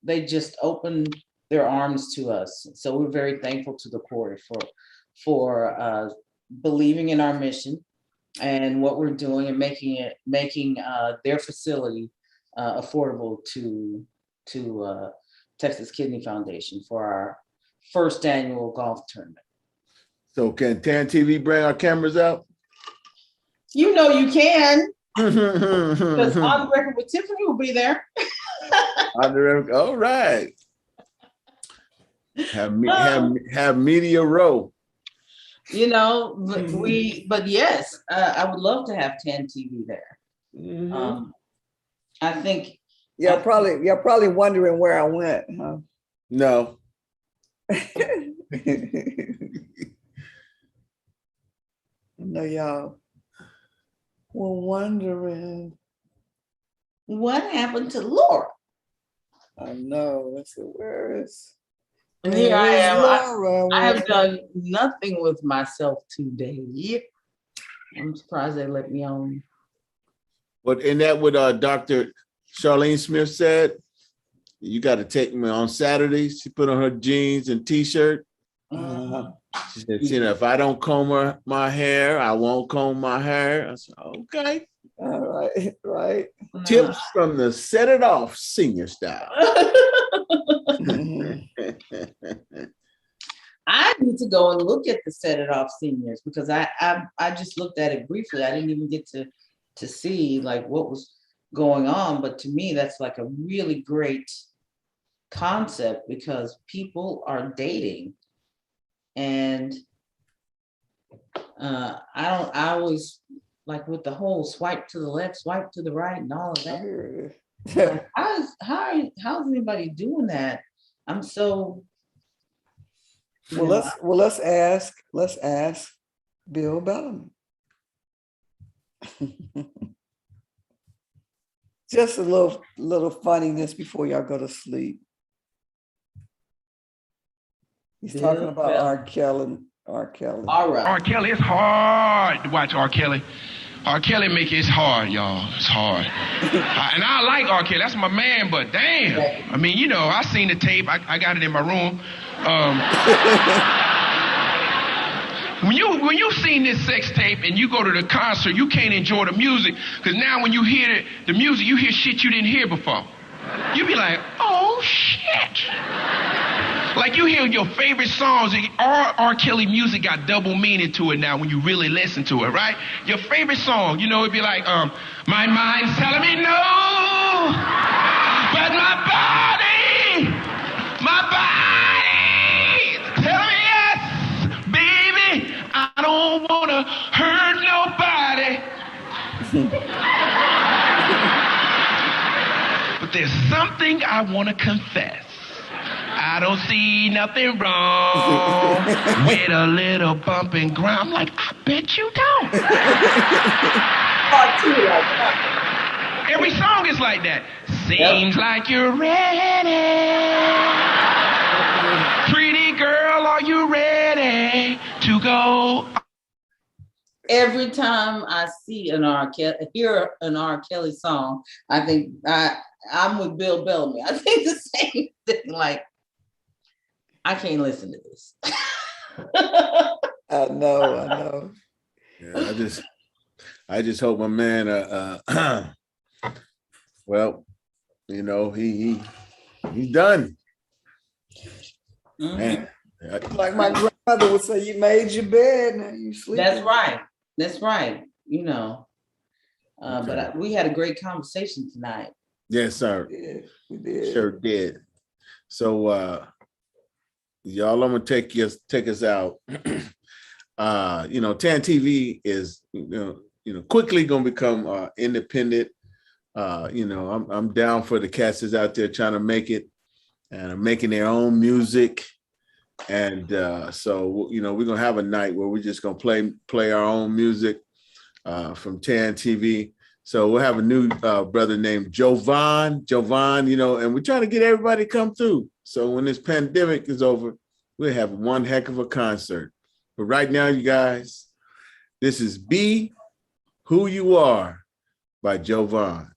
they just opened their arms to us. So we're very thankful to the quarry for believing in our mission and what we're doing and making their facility affordable to Texas Kidney Foundation for our first annual golf tournament. So can TAAN TV bring our cameras out? You know you can. Because On the Record with Tiffany will be there. On the record, all right. Have media row. You know, but yes, I would love to have TAAN TV there. I think. You're probably wondering where I went, huh? No. No, y'all were wondering what happened to Laura. I know. Let's see, where is? And here I am. I have done nothing with myself today. I'm surprised they let me on. But in that what Dr. Charlene Smith said, you got to take me on Saturday. She put on her jeans and t-shirt. She said, you know, if I don't comb my hair, I won't comb my hair. I said, okay. All right, right. Tips from the Set It Off senior style. I need to go and look at the Set It Off seniors because I just looked at it briefly. I didn't even get to see like what was going on. But to me, that's like a really great concept because people are dating. And I always like with the whole swipe to the left, swipe to the right, and all of that. Like, how's anybody doing that? I'm so. Let's ask Bill Bellamy. Just a little funniness before y'all go to sleep. He's talking about R. Kelly. All right. R. Kelly, it's hard to watch R. Kelly. R. Kelly make it hard, y'all. It's hard. And I like R. Kelly. That's my man, but damn. I mean, you know, I seen the tape. I got it in my room. When you've seen this sex tape and you go to the concert, you can't enjoy the music. Because now when you hear the music, you hear shit you didn't hear before. You be like, oh, shit. Like you hear your favorite songs, R. Kelly music got double meaning to it now when you really listen to it, right? Your favorite song, you know, it'd be like, my mind's telling me no, but my body's telling me yes, baby, I don't wanna hurt nobody. But there's something I wanna confess. I don't see nothing wrong with a little bump and grind. I'm like, I bet you don't. Every song is like that. Seems like you're ready. Pretty girl, are you ready to go? Every time I see hear an R. Kelly song, I think I'm with Bill Bellamy. I think the same thing. Like, I can't listen to this. I know. Yeah, I just hope my man well, you know, he's done. Mhm. Man. Like my grandmother would say, you made your bed, now you sleep. That's right. You know. Okay. But we had a great conversation tonight. Yes, sir. We did. Sure did. So y'all, I'm gonna take us out. You know, TAAN TV is quickly gonna become independent. You know, I'm down for the cats that's out there trying to make it and are making their own music. And so, you know, we're gonna have a night where we're just gonna play our own music from TAAN TV. So we'll have a new brother named Jovan, you know, and we're trying to get everybody to come through. So when this pandemic is over, we'll have one heck of a concert. But right now, you guys, this is Be Who You Are by Jovan.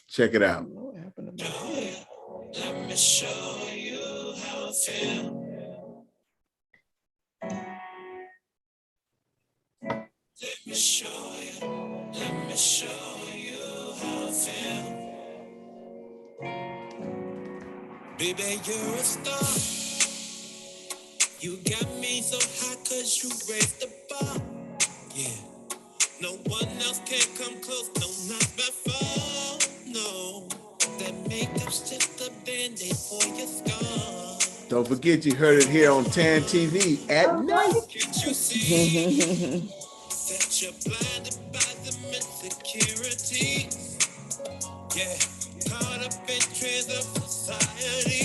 Check it out. What happened to my head? Let me show you how I feel. Let me show you how I feel. Baby, you're a star. You got me so high 'cause you raised the bar. Yeah. No one else can come close, no, not by far. No. That makeup's just a band-aid for your scar. Don't forget you heard it here on TAAN TV at night. Can't you see that you're blinded by the insecurity? Yeah, caught up in trends of society.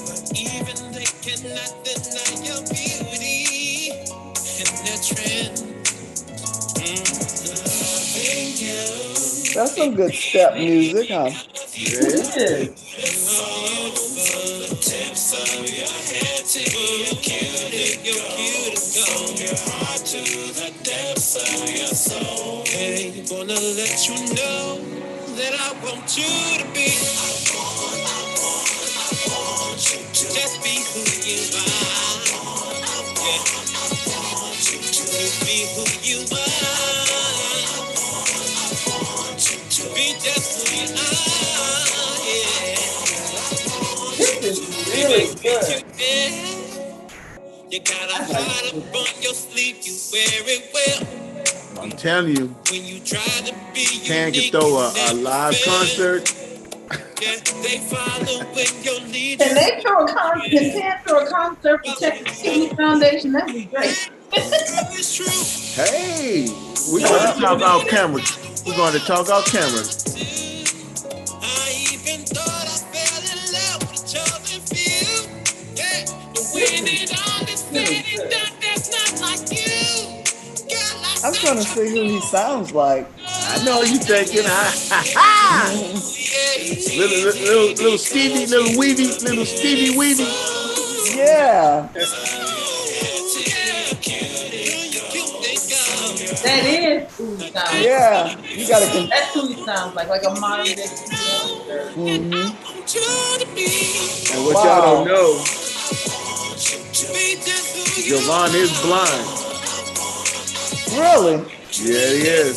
But even they cannot deny your beauty and their trend. Loving you. That's some good step music, huh? Yeah. Tips of your head to your cuticles, from your heart to the depths of your soul. Hey, gonna let you know that I want you to be. I want you to just be who you are. Yeah. I want you to be who you are. I want you to be just who you are. Yeah. This is really good. You got a heart up on your sleeve, you wear it well. I'm telling you, When you try to be TAAN can unique, throw you a never live fail. concert. Yeah, they follow when your lead. Can they throw a concert for Texas Kidney Foundation? That'd be great. It's true. Hey, we're going to talk off camera. We're going to talk off camera. I even thought I fell in love with a chosen few. Yeah, but when it all is said and done, that's not like you. Girl, I'm trying to see who he sounds like. I know you thinking, little Stevie, little Stevie Weedy. Yeah. That is who he sounds like. Yeah. You gotta That's who he sounds like a modern day Stevie Wonder. Mm-hmm. And what y'all don't know, Jovan is blind. Really? Yeah, he is.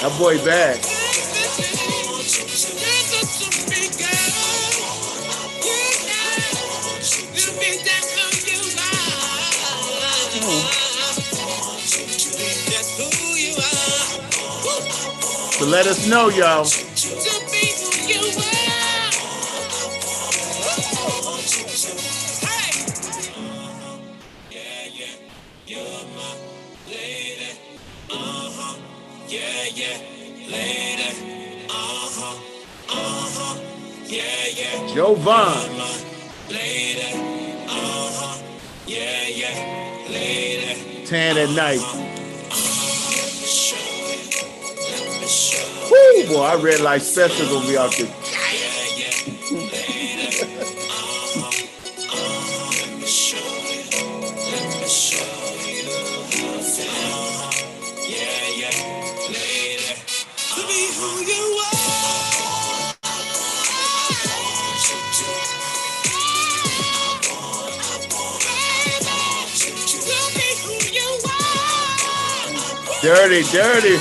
That boy bad. So let us know, y'all. Jovan. TAAN at night. Woo, boy, I read like special gonna be out there. Let me show you how I feel. Dirty, dirty.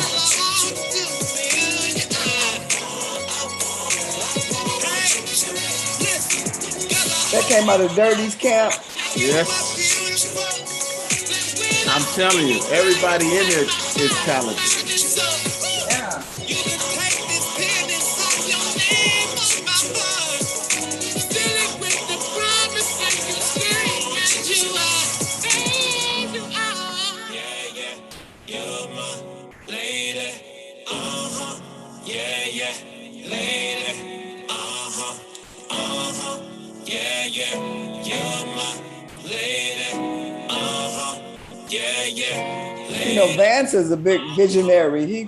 That came out of Dirty's camp. Yes. I'm telling you, everybody in there is talented. Yeah. You know, Vance is a big visionary.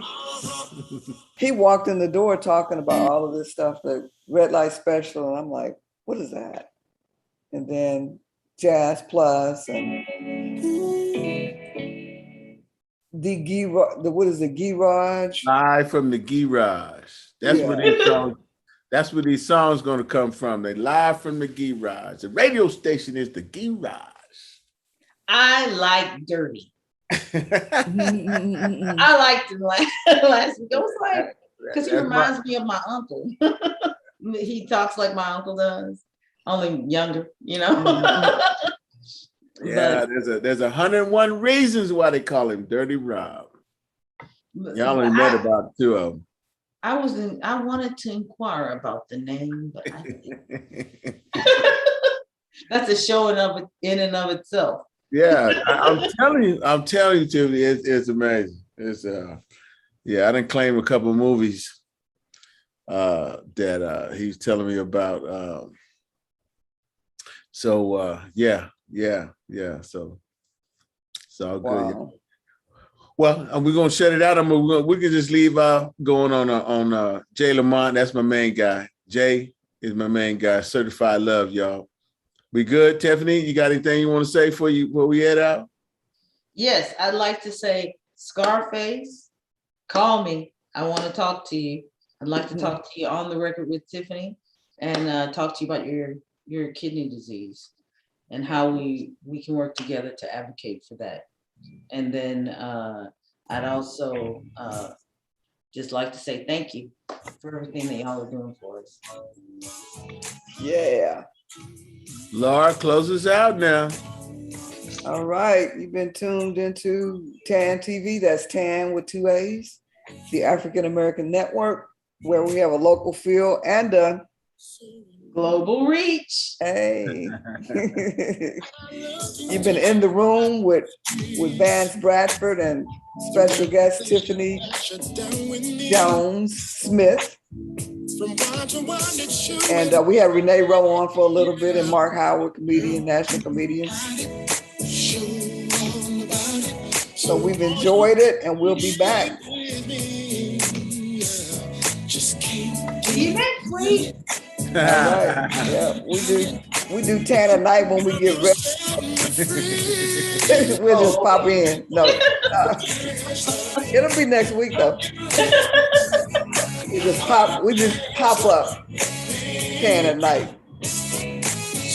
He walked in the door talking about all of this stuff, the red light special, and I'm like, what is that? And then Jazz Plus and what is the Garage? Live from the Garage. That's Yeah. where these songs. That's where these songs going to come from. They live from the Garage. The radio station is the Garage. I like Dirty. I liked it last week. I was like, because he reminds me of my uncle. He talks like my uncle does, only younger, you know. Yeah, there's 101 reasons why they call him Dirty Rob. Y'all only met about 2 of them. I wanted to inquire about the name, but that's a show in and of itself. Yeah, I'm telling you, Tiffany, it's amazing. It's yeah, I didn't claim a couple of movies that he's telling me about. So yeah. So it's all good. Wow. Well, we're gonna shut it out. We can just leave going on Jay Lamont. That's my main guy. Jay is my main guy. Certified love, y'all. We good, Tiffany? You got anything you want to say before we head out? Yes, I'd like to say, Scarface, call me. I want to talk to you. I'd like to talk to you on the record with Tiffany and talk to you about your kidney disease and how we can work together to advocate for that. And then I'd also just like to say thank you for everything that y'all are doing for us. Yeah. Laura, close us out now. All right. You've been tuned into TAAN TV. That's TAAN with 2 A's, the African American Network, where we have a local feel and a global reach. Hey. You've been in the room with Vance Bradford and special guest Tiffany Jones Smith. And we had Renee Rowe on for a little bit and Mark Howard, comedian, national comedian. So we've enjoyed it and we'll be back. See you next week. All right. Yeah, we do TAAN at night when we get ready. We'll just pop in. No. It'll be next week though. We just pop up TAAN at night.